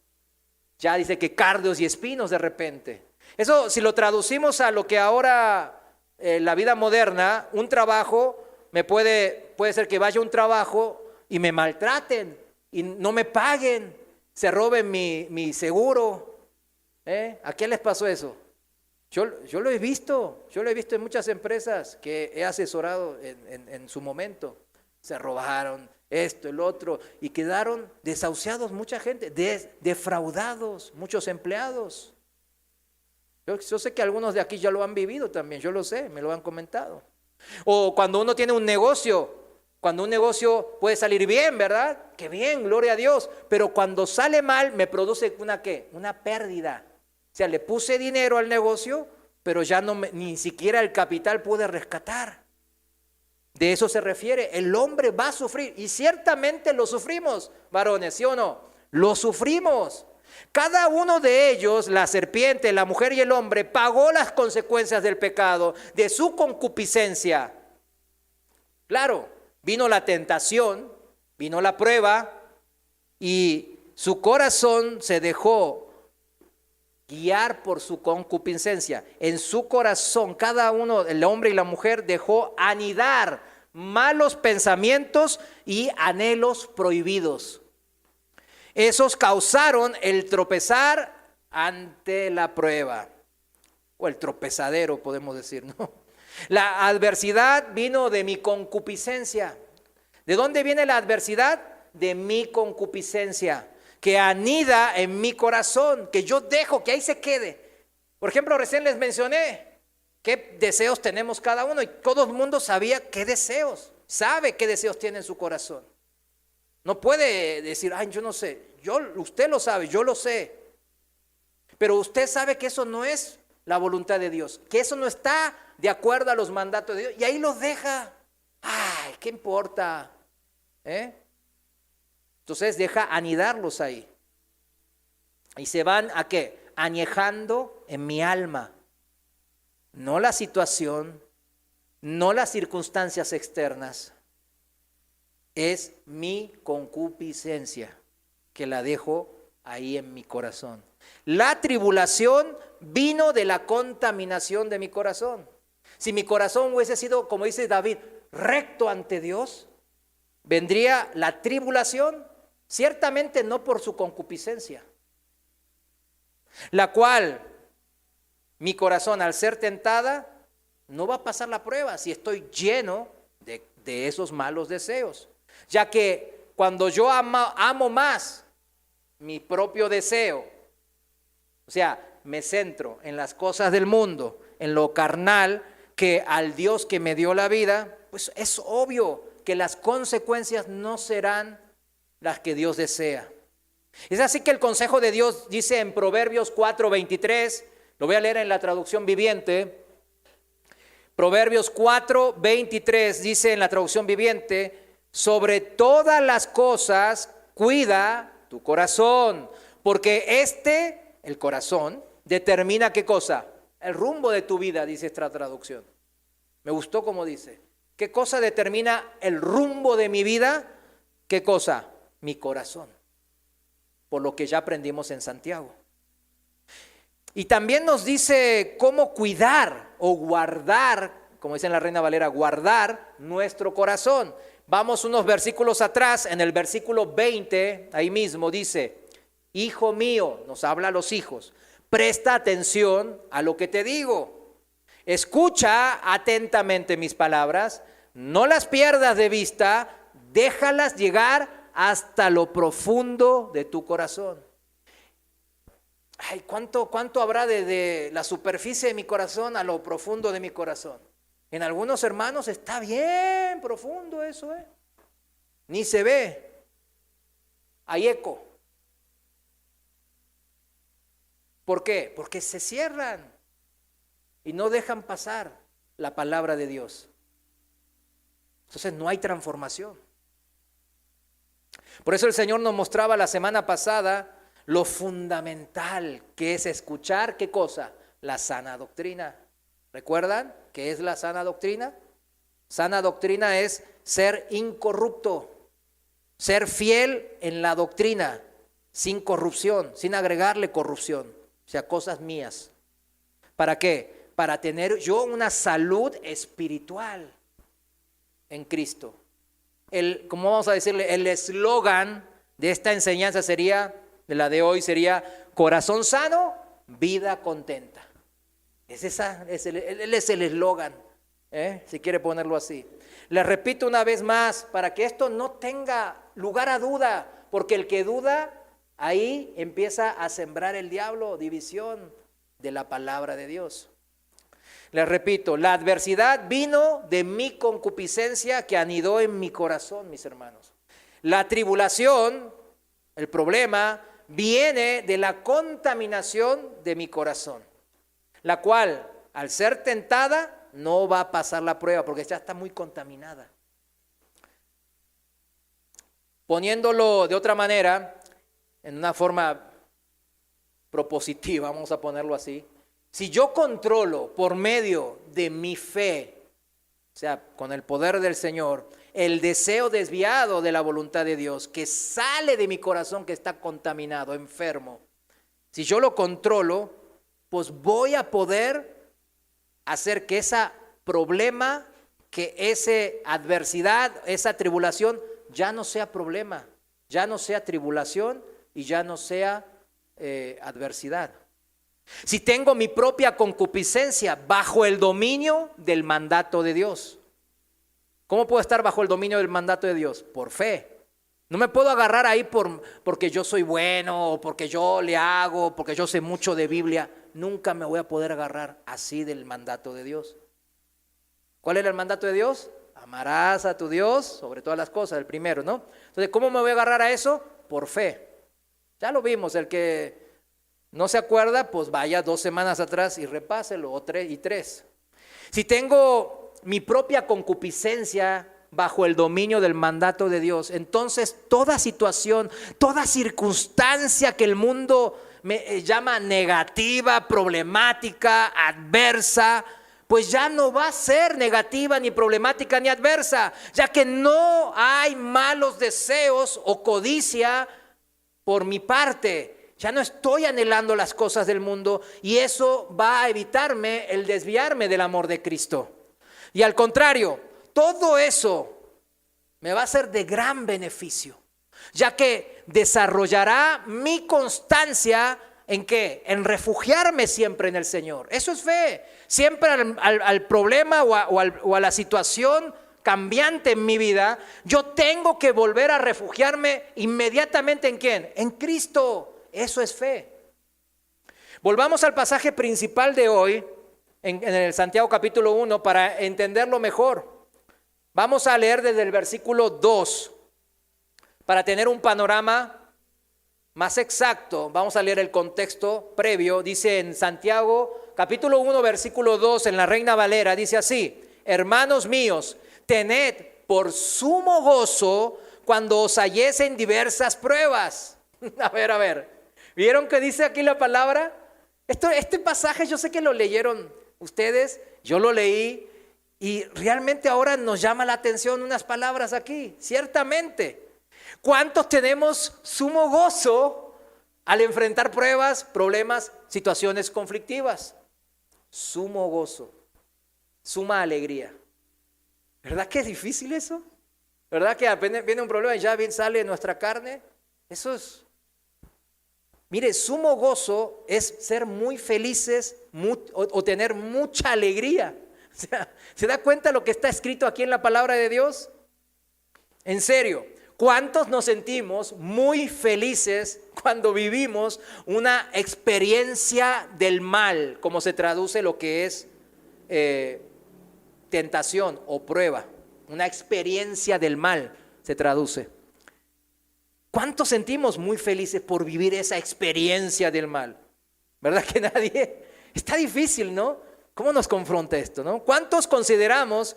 Ya dice que cardos y espinos de repente. Eso si lo traducimos a lo que ahora la vida moderna, un trabajo, puede ser que vaya a un trabajo y me maltraten y no me paguen, se roben mi seguro. ¿A quién les pasó eso? Yo lo he visto en muchas empresas que he asesorado en su momento. se robaron esto, el otro, y quedaron desahuciados mucha gente, defraudados muchos empleados. Yo sé que algunos de aquí ya lo han vivido también, yo lo sé, me lo han comentado. O cuando uno tiene un negocio, cuando un negocio puede salir bien, ¿verdad? Qué bien, gloria a Dios. Pero cuando sale mal, me produce una ¿qué? Una pérdida. O sea, le puse dinero al negocio, pero ya ni siquiera el capital pude rescatar. De eso se refiere. El hombre va a sufrir, y ciertamente lo sufrimos, varones, ¿sí o no? Lo sufrimos. Cada uno de ellos, la serpiente, la mujer y el hombre, pagó las consecuencias del pecado, de su concupiscencia. Claro, vino la tentación, vino la prueba, y su corazón se dejó guiar por su concupiscencia. En su corazón, cada uno, el hombre y la mujer, dejó anidar malos pensamientos y anhelos prohibidos. Esos causaron el tropezar ante la prueba, o el tropezadero, podemos decir, ¿no? La adversidad vino de mi concupiscencia. ¿De dónde viene la adversidad? De mi concupiscencia, que anida en mi corazón, que yo dejo que ahí se quede. Por ejemplo, recién les mencioné qué deseos tenemos cada uno, y todo el mundo sabía qué deseos, sabe qué deseos tiene en su corazón. No puede decir, ay, yo no sé, usted lo sabe, yo lo sé. Pero usted sabe que eso no es la voluntad de Dios, que eso no está de acuerdo a los mandatos de Dios, y ahí los deja. Ay, ¿qué importa? Entonces deja anidarlos ahí. Y se van ¿a qué? Añejando en mi alma. No la situación, no las circunstancias externas. Es mi concupiscencia que la dejo ahí en mi corazón. La tribulación vino de la contaminación de mi corazón. Si mi corazón hubiese sido, como dice David, recto ante Dios, vendría la tribulación, ciertamente no por su concupiscencia, la cual mi corazón, al ser tentada, no va a pasar la prueba si estoy lleno de esos malos deseos. Ya que cuando yo amo más mi propio deseo, o sea, me centro en las cosas del mundo, en lo carnal, que al Dios que me dio la vida, pues es obvio que las consecuencias no serán las que Dios desea. Es así que el consejo de Dios dice en Proverbios 4:23, lo voy a leer en la traducción viviente. Proverbios 4:23 dice en la traducción viviente: sobre todas las cosas cuida tu corazón, porque el corazón, determina ¿qué cosa? El rumbo de tu vida, dice esta traducción. Me gustó como dice. ¿Qué cosa determina el rumbo de mi vida? ¿Qué cosa? Mi corazón. Por lo que ya aprendimos en Santiago. Y también nos dice cómo cuidar o guardar, como dice en la Reina Valera, guardar nuestro corazón. Vamos unos versículos atrás, en el versículo 20, ahí mismo dice: hijo mío, nos habla a los hijos, presta atención a lo que te digo. Escucha atentamente mis palabras, no las pierdas de vista, déjalas llegar hasta lo profundo de tu corazón. Ay, ¿cuánto habrá de la superficie de mi corazón a lo profundo de mi corazón? En algunos hermanos está bien profundo eso, ni se ve. Hay eco. ¿Por qué? Porque se cierran y no dejan pasar la palabra de Dios. Entonces no hay transformación. Por eso el Señor nos mostraba la semana pasada lo fundamental que es escuchar, ¿qué cosa? La sana doctrina. ¿Recuerdan qué es la sana doctrina? Sana doctrina es ser incorrupto, ser fiel en la doctrina, sin corrupción, sin agregarle corrupción, o sea, cosas mías. ¿Para qué? Para tener yo una salud espiritual en Cristo. ¿Cómo vamos a decirle? El eslogan de esta enseñanza sería, de la de hoy sería: corazón sano, vida contenta. Él es el eslogan, si quiere ponerlo así. Les repito una vez más, para que esto no tenga lugar a duda, porque el que duda, ahí empieza a sembrar el diablo división de la palabra de Dios. Les repito, la adversidad vino de mi concupiscencia que anidó en mi corazón, mis hermanos. La tribulación, el problema, viene de la contaminación de mi corazón, la cual, al ser tentada, no va a pasar la prueba porque ya está muy contaminada. Poniéndolo de otra manera, en una forma propositiva, vamos a ponerlo así. Si yo controlo por medio de mi fe, o sea, con el poder del Señor, el deseo desviado de la voluntad de Dios que sale de mi corazón que está contaminado, enfermo, si yo lo controlo, pues voy a poder hacer que ese problema, que esa adversidad, esa tribulación ya no sea problema, ya no sea tribulación y ya no sea adversidad. Si tengo mi propia concupiscencia bajo el dominio del mandato de Dios. ¿Cómo puedo estar bajo el dominio del mandato de Dios? Por fe. No me puedo agarrar ahí porque yo soy bueno, o porque yo le hago, porque yo sé mucho de Biblia. Nunca me voy a poder agarrar así del mandato de Dios. ¿Cuál era el mandato de Dios? Amarás a tu Dios sobre todas las cosas, el primero, ¿no? Entonces, ¿cómo me voy a agarrar a eso? Por fe. Ya lo vimos, el que no se acuerda, pues vaya 2 semanas atrás y repáselo, o 3. Si tengo mi propia concupiscencia bajo el dominio del mandato de Dios, entonces toda situación, toda circunstancia que el mundo me llama negativa, problemática, adversa, pues ya no va a ser negativa, ni problemática, ni adversa, ya que no hay malos deseos o codicia por mi parte. Ya no estoy anhelando las cosas del mundo y eso va a evitarme el desviarme del amor de Cristo. Y al contrario, todo eso me va a ser de gran beneficio, ya que desarrollará mi constancia ¿en qué? En refugiarme siempre en el Señor. Eso es fe. Siempre al problema o a la situación cambiante en mi vida, yo tengo que volver a refugiarme inmediatamente ¿en quién? En Cristo. Eso es fe. Volvamos al pasaje principal de hoy, en el Santiago capítulo 1, para entenderlo mejor. Vamos a leer desde el versículo 2, para tener un panorama más exacto. Vamos a leer el contexto previo. Dice en Santiago capítulo 1, versículo 2, en la Reina Valera, dice así: hermanos míos, tened por sumo gozo cuando os halléis en diversas pruebas. A ver. ¿Vieron que dice aquí la palabra? Este pasaje yo sé que lo leyeron ustedes, yo lo leí y realmente ahora nos llama la atención unas palabras aquí. Ciertamente, ¿cuántos tenemos sumo gozo al enfrentar pruebas, problemas, situaciones conflictivas? Sumo gozo, suma alegría. ¿Verdad que es difícil eso? ¿Verdad que apenas viene un problema y ya bien sale nuestra carne? Eso es... Mire, sumo gozo es ser muy felices o tener mucha alegría. O sea, ¿se da cuenta lo que está escrito aquí en la palabra de Dios? En serio, ¿cuántos nos sentimos muy felices cuando vivimos una experiencia del mal, como se traduce lo que es tentación o prueba? Una experiencia del mal se traduce. ¿Cuántos sentimos muy felices por vivir esa experiencia del mal? ¿Verdad que nadie? Está difícil, ¿no? ¿Cómo nos confronta esto, no? ¿Cuántos consideramos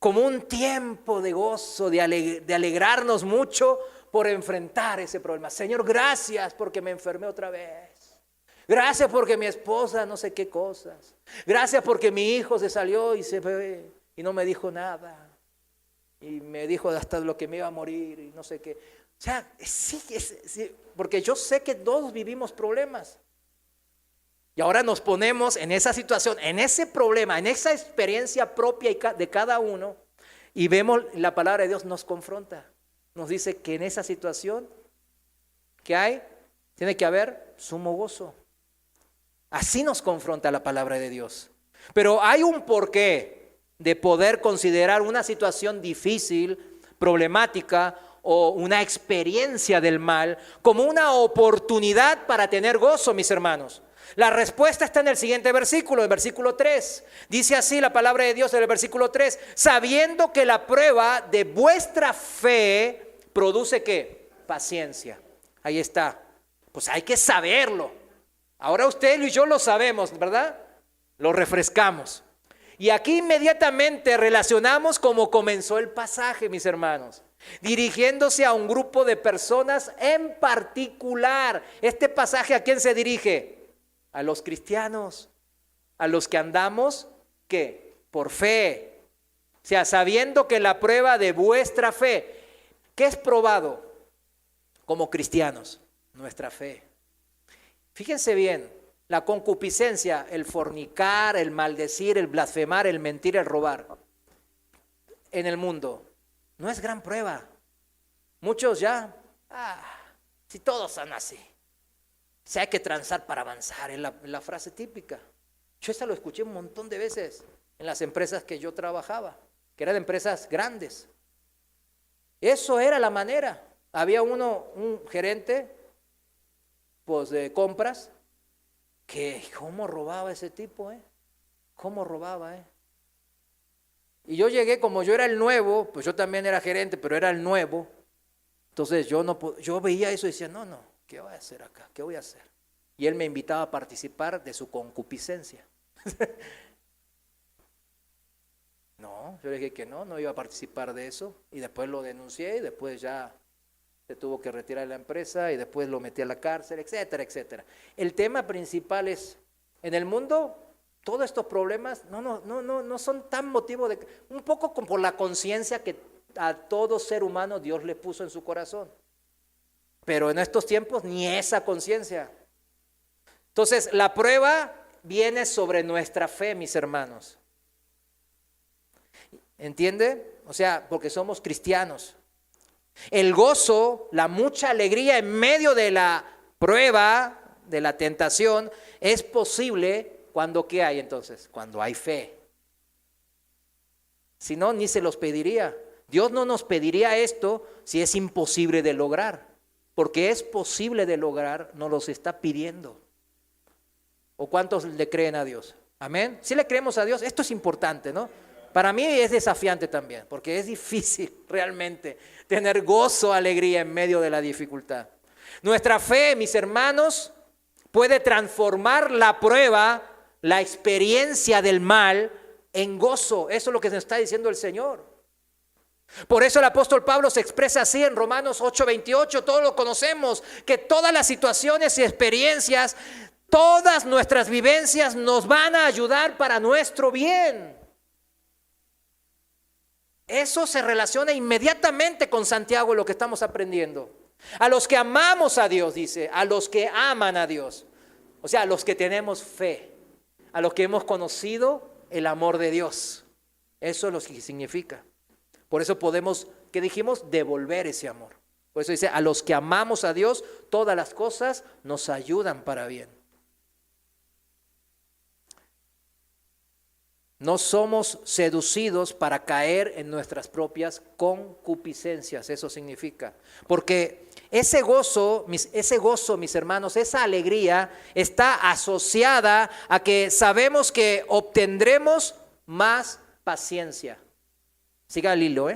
como un tiempo de gozo, de alegrarnos mucho por enfrentar ese problema? Señor, gracias porque me enfermé otra vez. Gracias porque mi esposa no sé qué cosas. Gracias porque mi hijo se salió y se fue y no me dijo nada. Y me dijo hasta lo que me iba a morir y no sé qué. O sea, sí, porque yo sé que todos vivimos problemas. Y ahora nos ponemos en esa situación, en ese problema, en esa experiencia propia de cada uno. Y vemos la palabra de Dios nos confronta. Nos dice que en esa situación que hay, tiene que haber sumo gozo. Así nos confronta la palabra de Dios. Pero hay un porqué. de poder considerar una situación difícil, problemática o una experiencia del mal como una oportunidad para tener gozo, mis hermanos. La respuesta está en el siguiente versículo, el versículo 3. Dice así la palabra de Dios en el versículo 3: sabiendo que la prueba de vuestra fe produce ¿qué? Paciencia. Ahí está. Pues hay que saberlo. Ahora usted y yo lo sabemos, ¿verdad? Lo refrescamos. Y aquí inmediatamente relacionamos cómo comenzó el pasaje, mis hermanos, dirigiéndose a un grupo de personas en particular. Este pasaje, ¿a quién se dirige? A los cristianos, a los que andamos, ¿qué? Por fe. O sea, sabiendo que la prueba de vuestra fe, ¿qué es probado como cristianos? Nuestra fe. Fíjense bien, la concupiscencia, el fornicar, el maldecir, el blasfemar, el mentir, el robar, en el mundo, no es gran prueba. Muchos ya, si todos son así. Si hay que transar para avanzar, es la frase típica. Yo esa lo escuché un montón de veces en las empresas que yo trabajaba, que eran empresas grandes. Eso era la manera. Había un gerente pues, de compras, que cómo robaba ese tipo, cómo robaba, Y yo llegué, como yo era el nuevo, pues yo también era gerente, pero era el nuevo. Entonces yo veía eso y decía, no. ¿Qué voy a hacer acá? ¿Qué voy a hacer? Y él me invitaba a participar de su concupiscencia. No, yo le dije que no iba a participar de eso. Y después lo denuncié y después ya se tuvo que retirar de la empresa y después lo metí a la cárcel, etcétera, etcétera. El tema principal es, en el mundo, todos estos problemas no son tan motivo de... Un poco como por la conciencia que a todo ser humano Dios le puso en su corazón. Pero en estos tiempos ni esa conciencia. Entonces, la prueba viene sobre nuestra fe, mis hermanos. ¿Entiende? O sea, porque somos cristianos. El gozo, la mucha alegría en medio de la prueba, de la tentación, es posible cuando ¿qué hay entonces? Cuando hay fe. Si no, ni se los pediría. Dios no nos pediría esto si es imposible de lograr. Porque es posible de lograr, nos los está pidiendo. ¿O cuántos le creen a Dios? Amén. Si le creemos a Dios, esto es importante, ¿no? Para mí es desafiante también, porque es difícil realmente tener gozo, alegría en medio de la dificultad. Nuestra fe, mis hermanos, puede transformar la prueba, la experiencia del mal, en gozo. Eso es lo que nos está diciendo el Señor. Por eso el apóstol Pablo se expresa así en Romanos 8:28, todos lo conocemos, que todas las situaciones y experiencias, todas nuestras vivencias nos van a ayudar para nuestro bien. Eso se relaciona inmediatamente con Santiago, lo que estamos aprendiendo. A los que amamos a Dios, dice, a los que aman a Dios, o sea, a los que tenemos fe, a los que hemos conocido el amor de Dios. Eso es lo que significa. Por eso podemos, ¿qué dijimos? Devolver ese amor. Por eso dice, a los que amamos a Dios, todas las cosas nos ayudan para bien. No somos seducidos para caer en nuestras propias concupiscencias, eso significa. Porque ese gozo, mis hermanos, esa alegría está asociada a que sabemos que obtendremos más paciencia. Siga el hilo,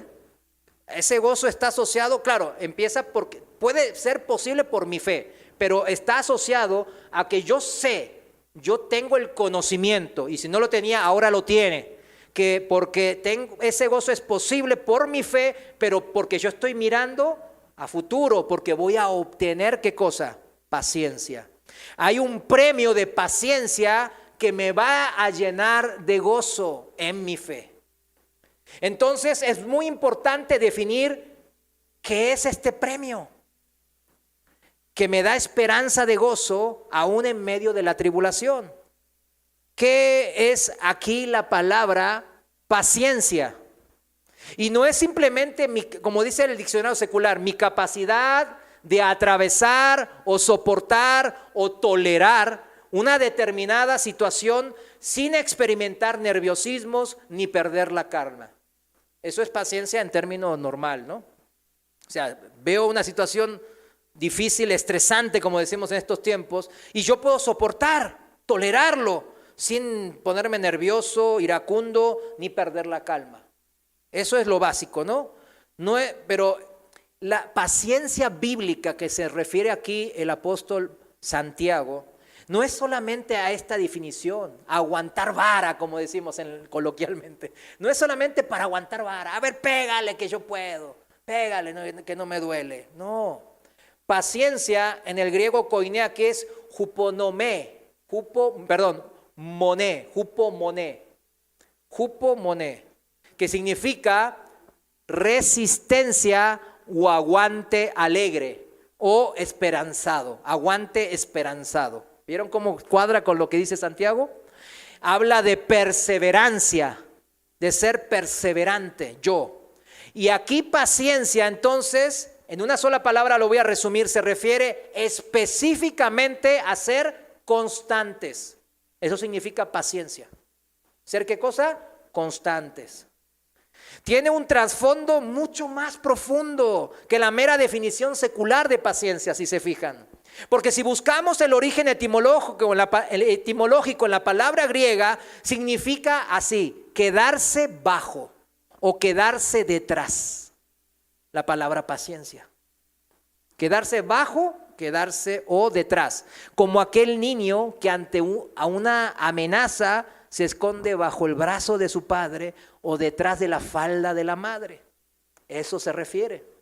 Ese gozo está asociado, claro, empieza porque puede ser posible por mi fe, pero está asociado a que yo sé, yo tengo el conocimiento, y si no lo tenía, ahora lo tiene, que porque ese gozo es posible por mi fe, pero porque yo estoy mirando a futuro, porque voy a obtener, ¿qué cosa? Paciencia. Hay un premio de paciencia que me va a llenar de gozo en mi fe. Entonces es muy importante definir qué es este premio que me da esperanza de gozo aún en medio de la tribulación. ¿Qué es aquí la palabra paciencia? Y no es simplemente, como dice el diccionario secular, mi capacidad de atravesar o soportar o tolerar una determinada situación sin experimentar nerviosismos ni perder la calma. Eso es paciencia en términos normal, ¿no? O sea, veo una situación difícil, estresante, como decimos en estos tiempos, y yo puedo soportar, tolerarlo, sin ponerme nervioso, iracundo, ni perder la calma. Eso es lo básico, ¿no? Pero la paciencia bíblica que se refiere aquí el apóstol Santiago, no es solamente a esta definición, aguantar vara, como decimos coloquialmente. No es solamente para aguantar vara. A ver, pégale que yo puedo. Pégale que no me duele. No. Paciencia en el griego koiné, que es hupomone, que significa resistencia o aguante alegre o esperanzado. Aguante esperanzado. ¿Vieron cómo cuadra con lo que dice Santiago? Habla de perseverancia, de ser perseverante, yo. Y aquí paciencia, entonces, en una sola palabra lo voy a resumir, se refiere específicamente a ser constantes. Eso significa paciencia. ¿Ser qué cosa? Constantes. Tiene un trasfondo mucho más profundo que la mera definición secular de paciencia, si se fijan. Porque si buscamos el origen etimológico en la palabra griega, significa así, quedarse bajo o quedarse detrás. La palabra paciencia. Quedarse bajo, quedarse o detrás. Como aquel niño que ante una amenaza se esconde bajo el brazo de su padre o detrás de la falda de la madre. Eso se refiere.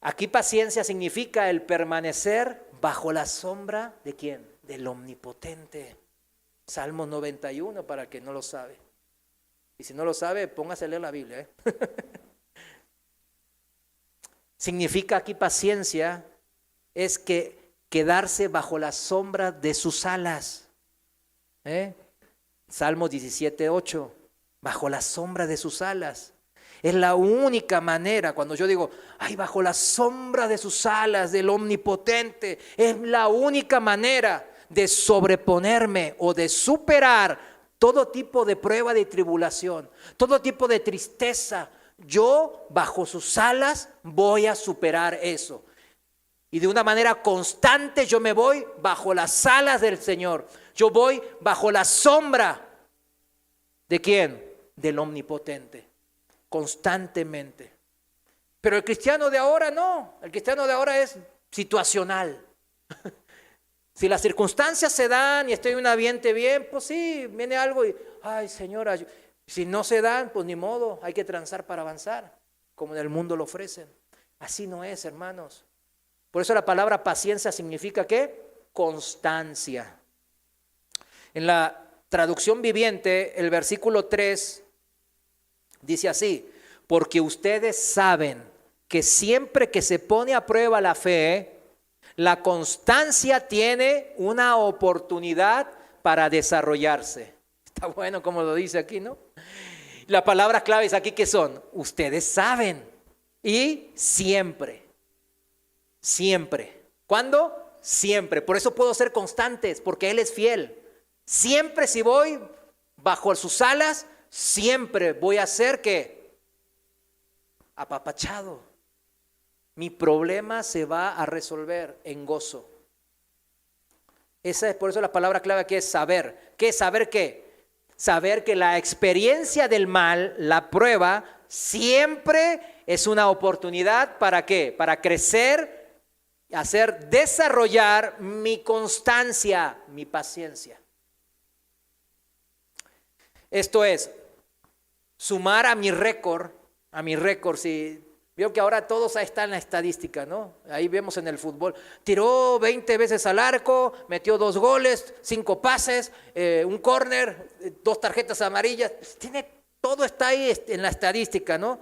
Aquí paciencia significa el permanecer bajo la sombra ¿de quién? Del Omnipotente. Salmo 91 para el que no lo sabe. Y si no lo sabe, póngase a leer la Biblia. Significa aquí paciencia es que quedarse bajo la sombra de sus alas. Salmo 17:8, bajo la sombra de sus alas. Es la única manera, cuando yo digo, ay, bajo la sombra de sus alas del Omnipotente, es la única manera de sobreponerme o de superar todo tipo de prueba de tribulación, todo tipo de tristeza. Yo, bajo sus alas, voy a superar eso. Y de una manera constante yo me voy bajo las alas del Señor. Yo voy bajo la sombra. ¿De quién? Del Omnipotente. Constantemente. Pero el cristiano de ahora no. El cristiano de ahora es situacional. Si las circunstancias se dan y estoy en un ambiente bien, pues sí, viene algo y, ay, Señora, si no se dan, pues ni modo, hay que transar para avanzar, como en el mundo lo ofrecen. Así no es, hermanos. Por eso la palabra paciencia significa ¿qué? Constancia. En la traducción viviente, el versículo 3 dice así: porque ustedes saben que siempre que se pone a prueba la fe, la constancia tiene una oportunidad para desarrollarse. Está bueno como lo dice aquí, ¿no? La palabra clave es aquí, ¿qué son? Ustedes saben. Y siempre. Siempre. ¿Cuándo? Siempre. Por eso puedo ser constantes, porque Él es fiel. Siempre si voy bajo sus alas, siempre voy a ser ¿qué? Apapachado. Mi problema se va a resolver en gozo. Esa es por eso la palabra clave aquí es saber. ¿Qué es saber qué? Saber que la experiencia del mal, la prueba, siempre es una oportunidad ¿para qué? Para crecer, hacer desarrollar mi constancia, mi paciencia. Esto es, sumar a mi récord, si veo que ahora todos está en la estadística, ¿no? Ahí vemos en el fútbol, tiró 20 veces al arco, metió 2 goles, 5 pases, un córner, 2 tarjetas amarillas, todo está ahí en la estadística, ¿no?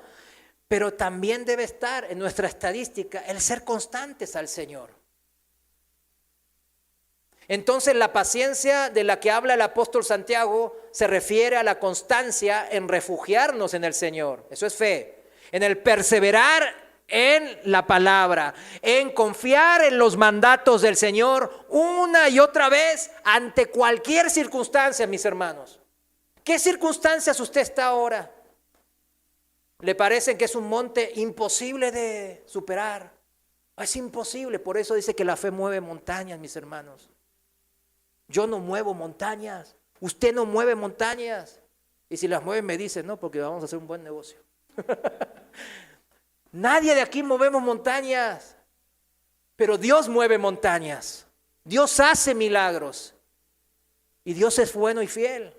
Pero también debe estar en nuestra estadística el ser constantes al Señor. Entonces la paciencia de la que habla el apóstol Santiago se refiere a la constancia en refugiarnos en el Señor. Eso es fe. En el perseverar en la palabra, en confiar en los mandatos del Señor una y otra vez ante cualquier circunstancia, mis hermanos. ¿Qué circunstancias usted está ahora? ¿Le parece que es un monte imposible de superar? Es imposible, por eso dice que la fe mueve montañas, mis hermanos. Yo no muevo montañas, usted no mueve montañas. Y si las mueve me dice, no, porque vamos a hacer un buen negocio. Nadie de aquí movemos montañas, pero Dios mueve montañas. Dios hace milagros y Dios es bueno y fiel.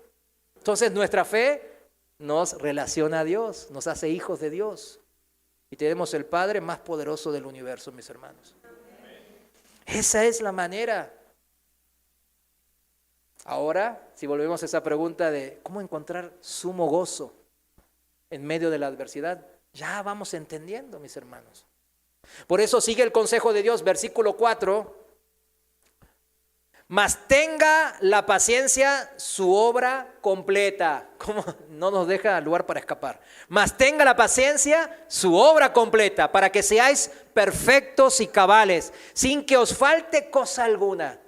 Entonces nuestra fe nos relaciona a Dios, nos hace hijos de Dios. Y tenemos el Padre más poderoso del universo, mis hermanos. Esa es la manera. Ahora, si volvemos a esa pregunta de cómo encontrar sumo gozo en medio de la adversidad, ya vamos entendiendo, mis hermanos. Por eso sigue el consejo de Dios, versículo 4. Mas tenga la paciencia su obra completa. ¿Cómo? No nos deja lugar para escapar. Mas tenga la paciencia su obra completa, para que seáis perfectos y cabales, sin que os falte cosa alguna.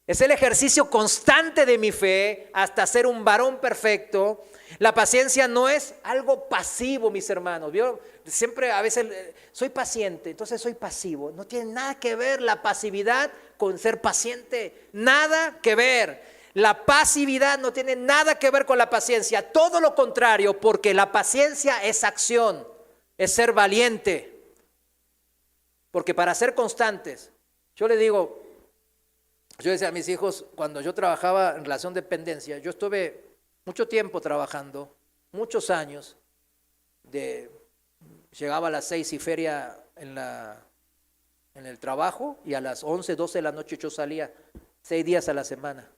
Es el ejercicio constante de mi fe hasta ser un varón perfecto. La paciencia no es algo pasivo, mis hermanos. Yo siempre a veces soy paciente, entonces soy pasivo. No tiene nada que ver la pasividad con ser paciente. Nada que ver. La pasividad no tiene nada que ver con la paciencia. Todo lo contrario, porque la paciencia es acción, es ser valiente. Porque para ser constantes, yo le digo, yo decía a mis hijos, cuando yo trabajaba en relación de dependencia, yo estuve mucho tiempo trabajando, muchos años, llegaba a las 6 y feria en el trabajo, y a las 11, 12 de la noche yo salía 6 días a la semana.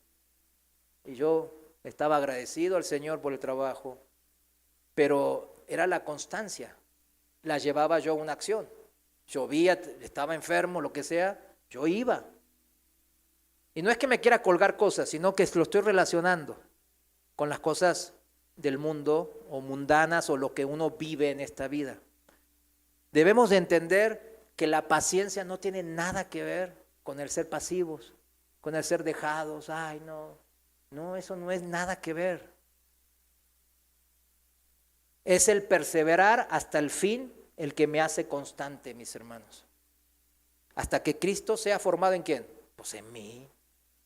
Y yo estaba agradecido al Señor por el trabajo, pero era la constancia, la llevaba yo a una acción. Llovía, estaba enfermo, lo que sea, yo iba. Y no es que me quiera colgar cosas, sino que lo estoy relacionando con las cosas del mundo o mundanas o lo que uno vive en esta vida. Debemos de entender que la paciencia no tiene nada que ver con el ser pasivos, con el ser dejados. Ay, no, eso no es nada que ver. Es el perseverar hasta el fin el que me hace constante, mis hermanos. Hasta que Cristo sea formado ¿en quién? Pues en mí,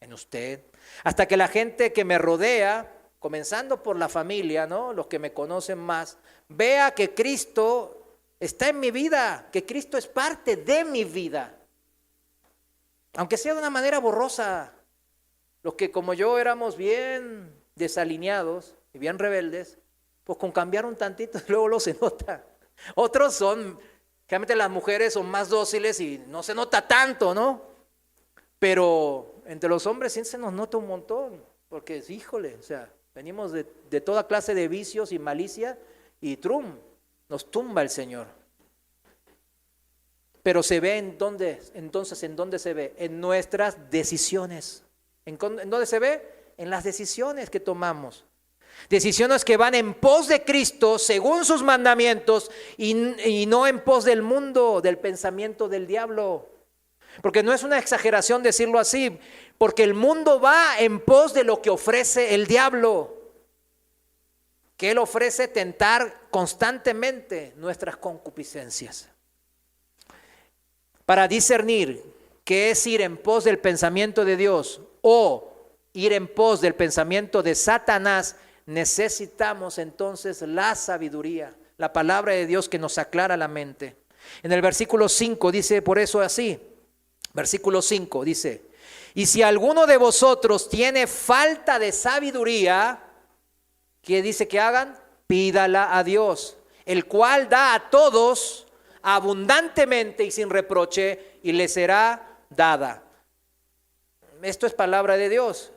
en usted. Hasta que la gente que me rodea, comenzando por la familia, ¿no? Los que me conocen más, vea que Cristo está en mi vida, que Cristo es parte de mi vida. Aunque sea de una manera borrosa. Los que como yo éramos bien desalineados y bien rebeldes, pues con cambiar un tantito luego se nota. Otros son, generalmente las mujeres son más dóciles y no se nota tanto, ¿no? Pero entre los hombres sí se nos nota un montón, porque híjole, o sea, venimos de toda clase de vicios y malicia y nos tumba el Señor. Pero se ve ¿en dónde se ve? En nuestras decisiones. ¿En dónde se ve? En las decisiones que tomamos. Decisiones que van en pos de Cristo, según sus mandamientos, y no en pos del mundo, del pensamiento del diablo. Porque no es una exageración decirlo así, porque el mundo va en pos de lo que ofrece el diablo, que él ofrece tentar constantemente nuestras concupiscencias. Para discernir qué es ir en pos del pensamiento de Dios o ir en pos del pensamiento de Satanás, necesitamos entonces la sabiduría, la palabra de Dios que nos aclara la mente. En el versículo 5 dice por eso así, versículo 5 dice, y si alguno de vosotros tiene falta de sabiduría, ¿qué dice que hagan? Pídala a Dios, el cual da a todos abundantemente y sin reproche, y le será dada. Esto es palabra de Dios.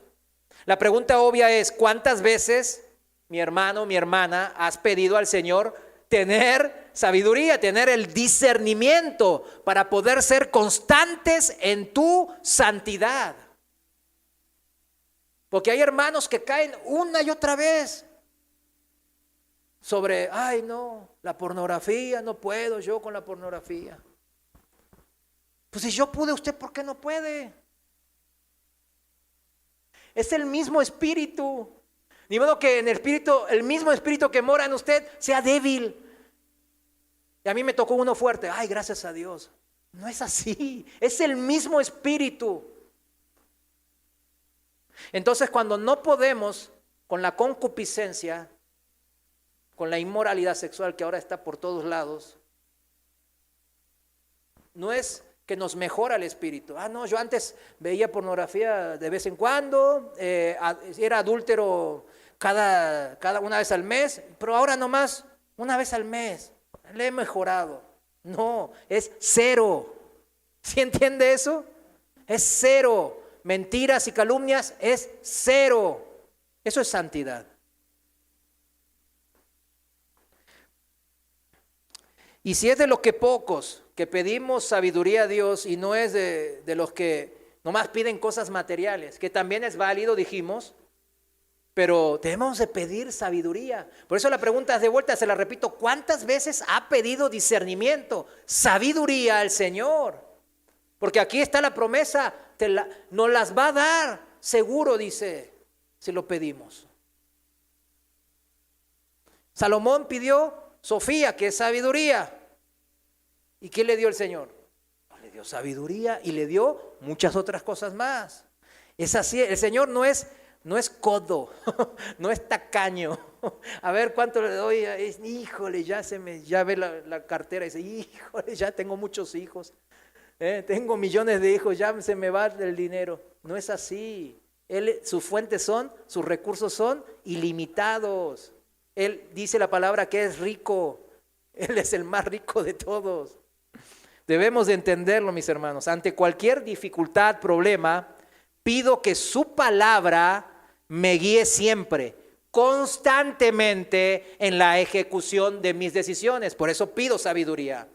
La pregunta obvia es, ¿cuántas veces, mi hermano, mi hermana, has pedido al Señor tener sabiduría, tener el discernimiento para poder ser constantes en tu santidad? Porque hay hermanos que caen una y otra vez. sobre, ay no, la pornografía, no puedo yo con la pornografía. Pues si yo pude, ¿usted por qué no puede? Es el mismo espíritu. Ni modo que en el espíritu, el mismo espíritu que mora en usted sea débil. Y a mí me tocó uno fuerte. Ay, gracias a Dios. No es así. Es el mismo espíritu. Entonces, cuando no podemos con la concupiscencia, con la inmoralidad sexual que ahora está por todos lados, no es que nos mejora el espíritu. Ah, no, yo antes veía pornografía de vez en cuando, era adúltero cada una vez al mes, pero ahora nomás una vez al mes, le he mejorado. No, es cero. ¿Sí entiende eso? Es cero. Mentiras y calumnias es cero. Eso es santidad. Y si es de los que pocos que pedimos sabiduría a Dios y no es de los que nomás piden cosas materiales, que también es válido, dijimos, pero debemos de pedir sabiduría. Por eso la pregunta es de vuelta, se la repito, ¿cuántas veces ha pedido discernimiento, sabiduría al Señor? Porque aquí está la promesa, nos las va a dar, seguro, dice, si lo pedimos. Salomón pidió Sofía, que es sabiduría. ¿Y qué le dio el Señor? Le dio sabiduría y le dio muchas otras cosas más. Es así, el Señor no es codo, no es tacaño. A ver cuánto le doy, híjole, ya ve la cartera y dice, híjole, ya tengo muchos hijos, tengo millones de hijos, ya se me va el dinero. No es así. Sus fuentes sus recursos son ilimitados. Él dice la palabra que es rico. Él es el más rico de todos. Debemos de entenderlo, mis hermanos. Ante cualquier dificultad, problema, pido que su palabra me guíe siempre, constantemente en la ejecución de mis decisiones. Por eso pido sabiduría.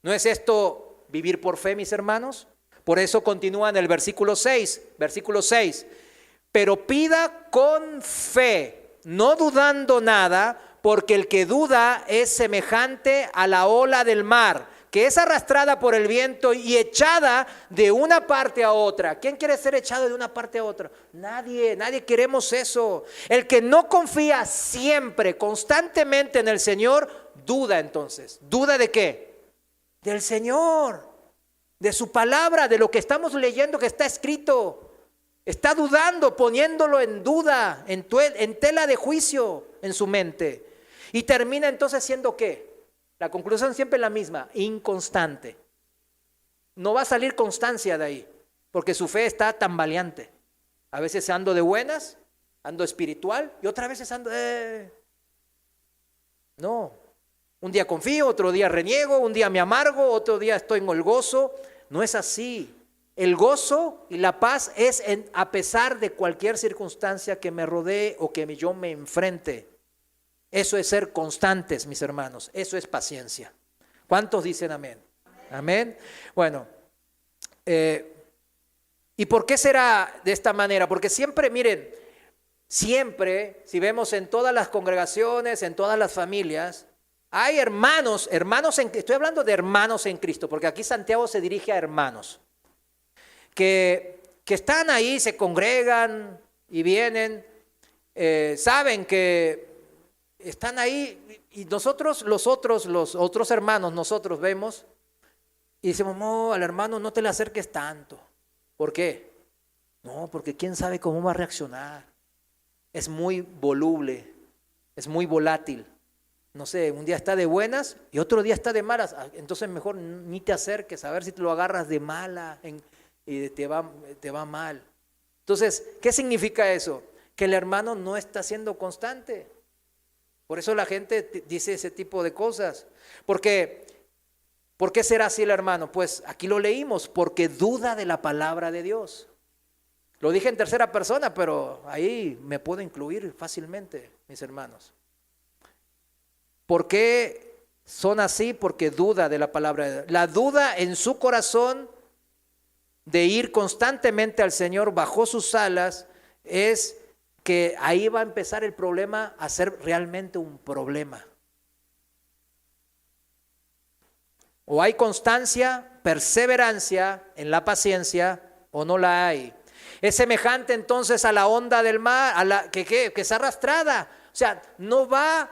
¿No es esto vivir por fe, mis hermanos? Por eso continúa en el versículo 6. Pero pida con fe, no dudando nada, porque el que duda es semejante a la ola del mar, que es arrastrada por el viento y echada de una parte a otra. ¿Quién quiere ser echado de una parte a otra? Nadie queremos eso. El que no confía siempre, constantemente en el Señor, duda entonces. ¿Duda de qué? Del Señor, de su palabra, de lo que estamos leyendo que está escrito. Está dudando, poniéndolo en duda, en tela de juicio en su mente. Y termina entonces siendo ¿qué? La conclusión siempre es la misma, inconstante. No va a salir constancia de ahí, porque su fe está tambaleante. A veces ando de buenas, ando espiritual, y otras veces ando... No, un día confío, otro día reniego, un día me amargo, otro día estoy en el gozo. No es así. El gozo y la paz es a pesar de cualquier circunstancia que me rodee o que yo me enfrente. Eso es ser constantes, mis hermanos. Eso es paciencia. ¿Cuántos dicen amén? Amén. Bueno, ¿y por qué será de esta manera? Porque siempre, miren, siempre, si vemos en todas las congregaciones, en todas las familias, hay hermanos estoy hablando de hermanos en Cristo, porque aquí Santiago se dirige a hermanos, que están ahí, se congregan y vienen, saben que están ahí y nosotros, los otros hermanos, nosotros vemos y decimos, no, al hermano no te le acerques tanto. ¿Por qué? No, porque quién sabe cómo va a reaccionar. Es muy voluble, es muy volátil. No sé, un día está de buenas y otro día está de malas. Entonces mejor ni te acerques a ver si te lo agarras de mala y te va mal. Entonces, ¿qué significa eso? Que el hermano no está siendo constante. Por eso la gente dice ese tipo de cosas. ¿Por qué será así el hermano? Pues aquí lo leímos, porque duda de la palabra de Dios. Lo dije en tercera persona, pero ahí me puedo incluir fácilmente, mis hermanos. ¿Por qué son así? Porque duda de la palabra de Dios. La duda en su corazón de ir constantemente al Señor bajo sus alas es que ahí va a empezar el problema a ser realmente un problema. O hay constancia, perseverancia en la paciencia, o no la hay. Es semejante entonces a la onda del mar, que es arrastrada. O sea, no va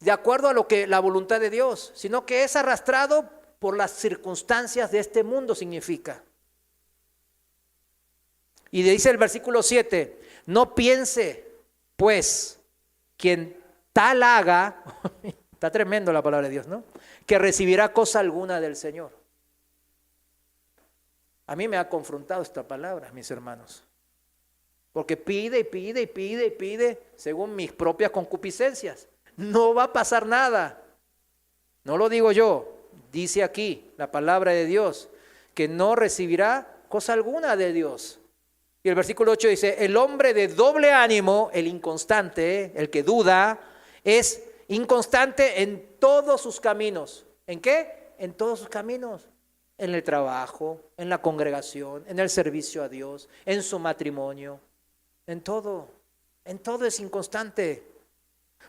de acuerdo a lo que la voluntad de Dios, sino que es arrastrado por las circunstancias de este mundo, significa. Y dice el versículo 7, no piense pues quien tal haga, está tremendo la palabra de Dios, ¿no? Que recibirá cosa alguna del Señor. A mí me ha confrontado esta palabra, mis hermanos, porque pide y pide y pide y pide según mis propias concupiscencias. No va a pasar nada. No lo digo yo, dice aquí la palabra de Dios, que no recibirá cosa alguna de Dios. Y el versículo 8 dice, el hombre de doble ánimo, el inconstante, el que duda, es inconstante en todos sus caminos. ¿En qué? En todos sus caminos. En el trabajo, en la congregación, en el servicio a Dios, en su matrimonio, en todo es inconstante.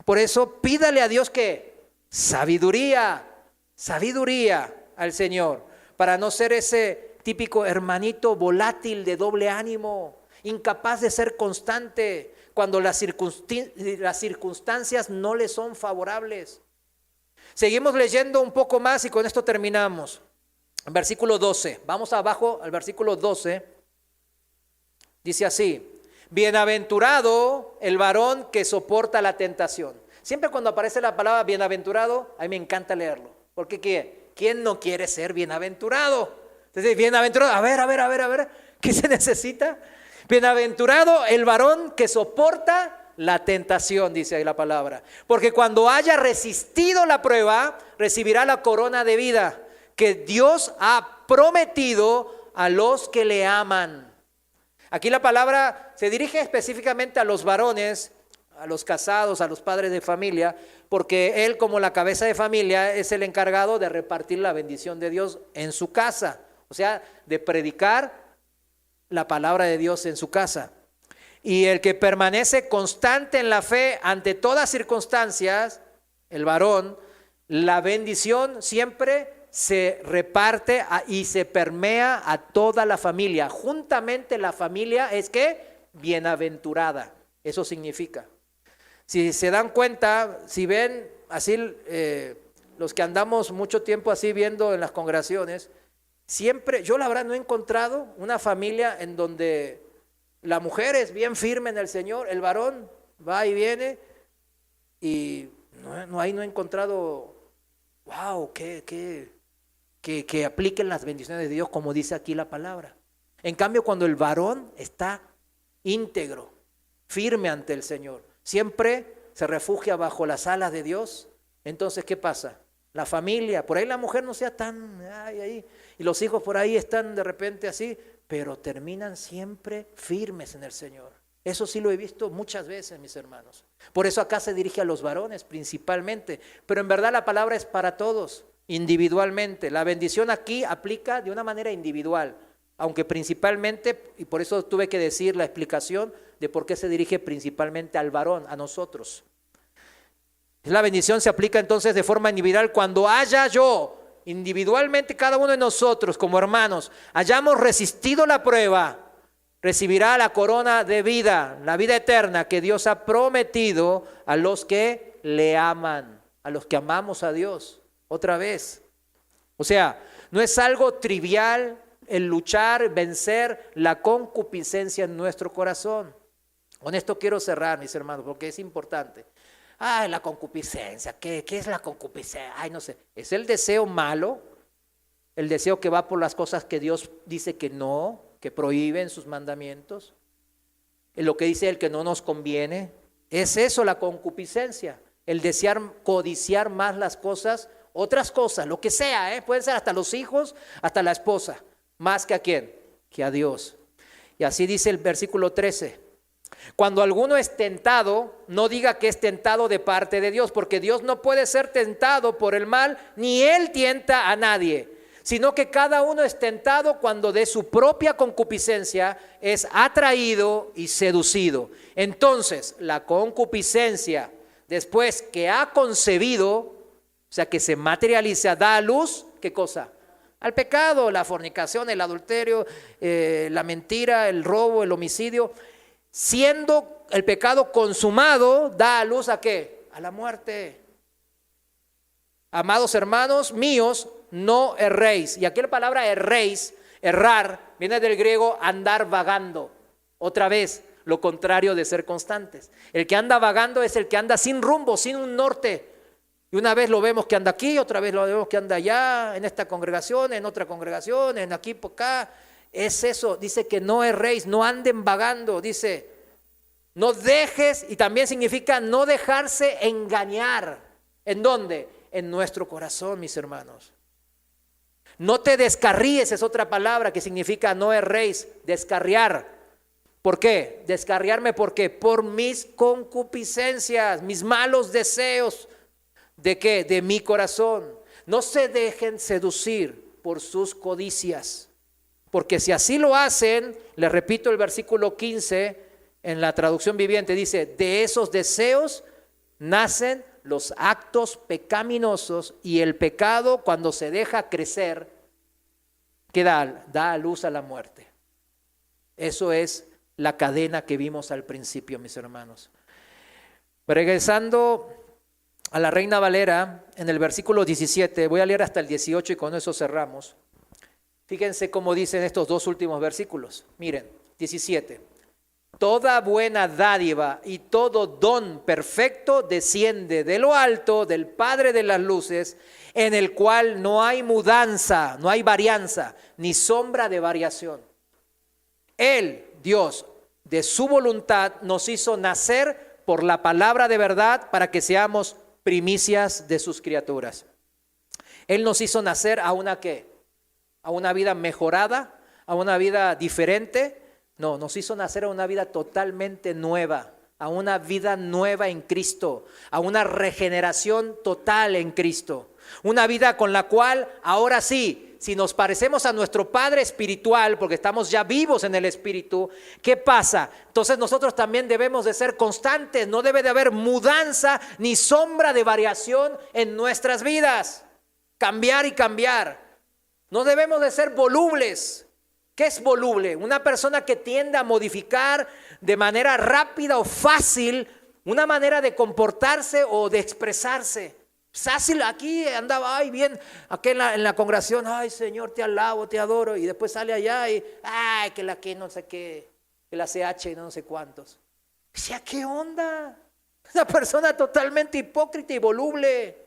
Por eso pídale a Dios que sabiduría al Señor, para no ser ese típico hermanito volátil de doble ánimo, incapaz de ser constante cuando las circunstancias no le son favorables. Seguimos leyendo un poco más y con esto terminamos. Versículo 12, vamos abajo al versículo 12, dice así, bienaventurado el varón que soporta la tentación. Siempre cuando aparece la palabra bienaventurado, a mí me encanta leerlo, porque ¿quién no quiere ser bienaventurado? Entonces, bienaventurado, a ver, ¿qué se necesita? Bienaventurado el varón que soporta la tentación, dice ahí la palabra, porque cuando haya resistido la prueba, recibirá la corona de vida que Dios ha prometido a los que le aman. Aquí la palabra se dirige específicamente a los varones, a los casados, a los padres de familia, porque él como la cabeza de familia es el encargado de repartir la bendición de Dios en su casa, o sea, de predicar la palabra de Dios en su casa. Y el que permanece constante en la fe ante todas circunstancias, el varón, la bendición siempre se reparte y se permea a toda la familia. Juntamente la familia es que bienaventurada, eso significa. Si se dan cuenta, si ven así los que andamos mucho tiempo así viendo en las congregaciones, siempre, yo la verdad no he encontrado una familia en donde la mujer es bien firme en el Señor, el varón va y viene y no he encontrado, wow, que apliquen las bendiciones de Dios como dice aquí la palabra. En cambio, cuando el varón está íntegro, firme ante el Señor, siempre se refugia bajo las alas de Dios, entonces ¿qué pasa? La familia, por ahí la mujer no sea tan, y los hijos por ahí están de repente así, pero terminan siempre firmes en el Señor. Eso sí lo he visto muchas veces, mis hermanos. Por eso acá se dirige a los varones principalmente, pero en verdad la palabra es para todos, individualmente. La bendición aquí aplica de una manera individual, aunque principalmente, y por eso tuve que decir la explicación de por qué se dirige principalmente al varón, a nosotros. La bendición se aplica entonces de forma individual cuando haya yo, individualmente cada uno de nosotros como hermanos, hayamos resistido la prueba, recibirá la corona de vida, la vida eterna que Dios ha prometido a los que le aman, a los que amamos a Dios. Otra vez. O sea, no es algo trivial el luchar, vencer la concupiscencia en nuestro corazón. Con esto quiero cerrar, mis hermanos, porque es importante. La concupiscencia, ¿qué es la concupiscencia? No sé, es el deseo malo, el deseo que va por las cosas que Dios dice que no, que prohíbe en sus mandamientos, en lo que dice Él que no nos conviene. Es eso la concupiscencia, el desear, codiciar más las cosas, otras cosas, lo que sea, pueden ser hasta los hijos, hasta la esposa, más que a quién, que a Dios. Y así dice el versículo 13. Cuando alguno es tentado, no diga que es tentado de parte de Dios, porque Dios no puede ser tentado por el mal, ni Él tienta a nadie, sino que cada uno es tentado cuando de su propia concupiscencia es atraído y seducido. Entonces, la concupiscencia, después que ha concebido, o sea, que se materializa, da a luz, ¿qué cosa? Al pecado, la fornicación, el adulterio, la mentira, el robo, el homicidio. Siendo el pecado consumado, da a luz ¿a qué? A la muerte. Amados hermanos míos, no erréis. Y aquí la palabra erréis, errar, viene del griego andar vagando. Otra vez, lo contrario de ser constantes. El que anda vagando es el que anda sin rumbo, sin un norte. Y una vez lo vemos que anda aquí, otra vez lo vemos que anda allá, en esta congregación, en otra congregación, en aquí por acá. Es eso, dice que no erréis, no anden vagando, dice, no dejes, y también significa no dejarse engañar. ¿En dónde? En nuestro corazón, mis hermanos. No te descarríes, es otra palabra que significa no erréis, descarriar. ¿Por qué? Descarriarme, ¿por qué? Por mis concupiscencias, mis malos deseos. ¿De qué? De mi corazón. No se dejen seducir por sus codicias, porque si así lo hacen, les repito el versículo 15 en la traducción viviente, dice, de esos deseos nacen los actos pecaminosos, y el pecado, cuando se deja crecer, ¿qué da? Da a luz a la muerte. Eso es la cadena que vimos al principio, mis hermanos. Regresando a la Reina Valera, en el versículo 17, voy a leer hasta el 18 y con eso cerramos. Fíjense cómo dicen estos dos últimos versículos. Miren, 17. Toda buena dádiva y todo don perfecto desciende de lo alto, del Padre de las luces, en el cual no hay mudanza, no hay varianza, ni sombra de variación. Él, Dios, de su voluntad, nos hizo nacer por la palabra de verdad para que seamos primicias de sus criaturas. Él nos hizo nacer a una ¿qué? A una vida mejorada, a una vida diferente. No, nos hizo nacer a una vida totalmente nueva, a una vida nueva en Cristo, a una regeneración total en Cristo. Una vida con la cual, ahora sí, si nos parecemos a nuestro Padre espiritual, porque estamos ya vivos en el Espíritu, ¿qué pasa? Entonces nosotros también debemos de ser constantes, no debe de haber mudanza ni sombra de variación en nuestras vidas. Cambiar y cambiar. No debemos de ser volubles. ¿Qué es voluble? Una persona que tiende a modificar de manera rápida o fácil una manera de comportarse o de expresarse. Fácil, aquí andaba, ay, bien, aquí en la congregación, ay, Señor, te alabo, te adoro, y después sale allá y, ay, que la que no sé qué, que la CH y no sé cuántos. O sea, ¿qué onda? Una persona totalmente hipócrita y voluble.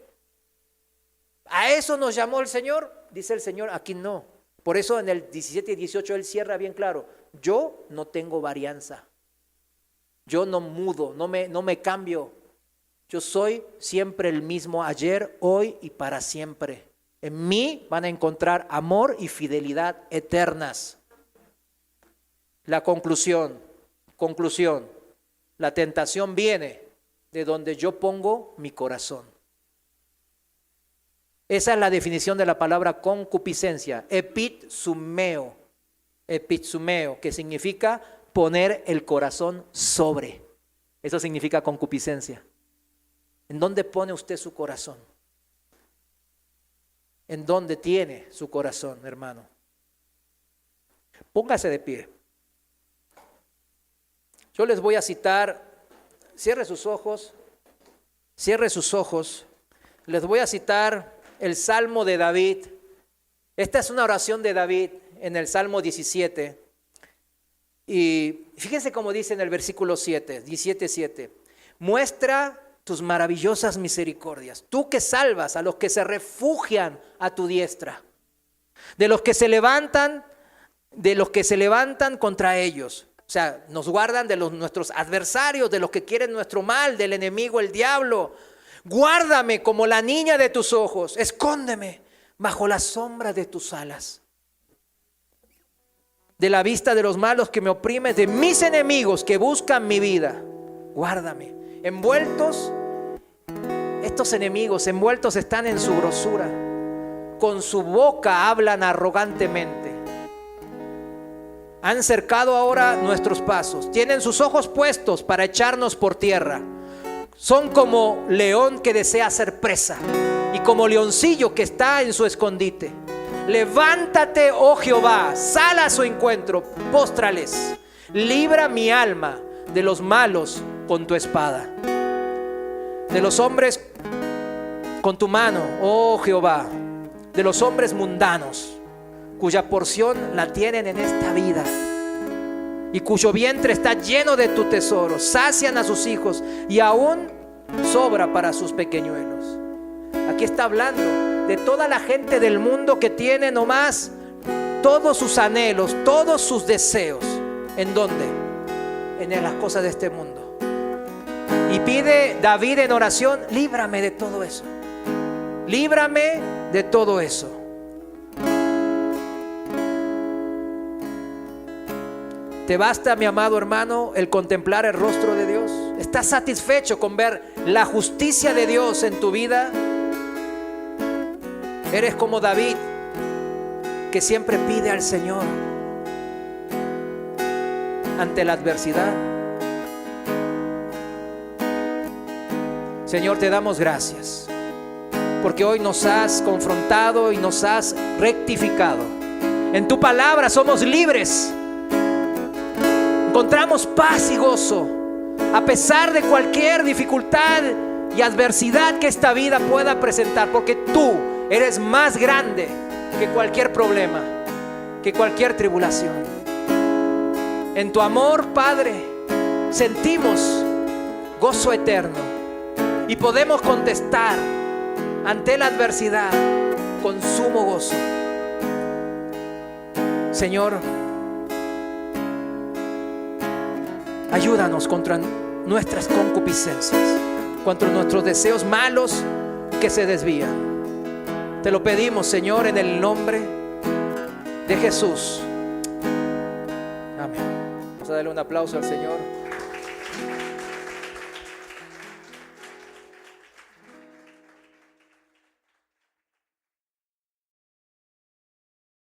¿A eso nos llamó el Señor? Dice el Señor, aquí no. Por eso en el 17 y 18 Él cierra bien claro, yo no tengo varianza, yo no mudo, no me cambio, yo soy siempre el mismo ayer, hoy y para siempre. En mí van a encontrar amor y fidelidad eternas. La conclusión, la tentación viene de donde yo pongo mi corazón. Esa es la definición de la palabra concupiscencia, epitsumeo, que significa poner el corazón sobre. Eso significa concupiscencia. ¿En dónde pone usted su corazón? ¿En dónde tiene su corazón, hermano? Póngase de pie. Yo les voy a citar, cierre sus ojos, les voy a citar el Salmo de David. Esta es una oración de David en el Salmo 17. Y fíjense cómo dice en el versículo 7, 17:7. Muestra tus maravillosas misericordias, tú que salvas a los que se refugian a tu diestra, de los que se levantan contra ellos. O sea, nos guardan de nuestros adversarios, de los que quieren nuestro mal, del enemigo, el diablo. Guárdame como la niña de tus ojos, escóndeme bajo la sombra de tus alas. De la vista de los malos que me oprimen, de mis enemigos que buscan mi vida, guárdame. Envueltos, estos enemigos envueltos están en su grosura, con su boca hablan arrogantemente. Han cercado ahora nuestros pasos. Tienen sus ojos puestos para echarnos por tierra. Son como león que desea ser presa y como leoncillo que está en su escondite. Levántate, oh Jehová, sal a su encuentro, póstrales. Libra mi alma de los malos con tu espada, de los hombres con tu mano, oh Jehová, de los hombres mundanos, cuya porción la tienen en esta vida y cuyo vientre está lleno de tu tesoro. Sacian a sus hijos y aún sobra para sus pequeñuelos. Aquí está hablando de toda la gente del mundo que tiene nomás todos sus anhelos, todos sus deseos. ¿En dónde? En las cosas de este mundo. Y pide David en oración: líbrame de todo eso. Líbrame de todo eso. ¿Te basta, mi amado hermano, el contemplar el rostro de Dios? ¿Estás satisfecho con ver la justicia de Dios en tu vida? Eres como David, que siempre pide al Señor ante la adversidad. Señor, te damos gracias porque hoy nos has confrontado y nos has rectificado. En tu palabra somos libres. Encontramos paz y gozo a pesar de cualquier dificultad y adversidad que esta vida pueda presentar, porque tú eres más grande que cualquier problema, que cualquier tribulación. En tu amor, Padre, sentimos gozo eterno y podemos contestar ante la adversidad con sumo gozo. Señor, ayúdanos contra nuestras concupiscencias, contra nuestros deseos malos que se desvían. Te lo pedimos, Señor, en el nombre de Jesús. Amén. Vamos a darle un aplauso al Señor.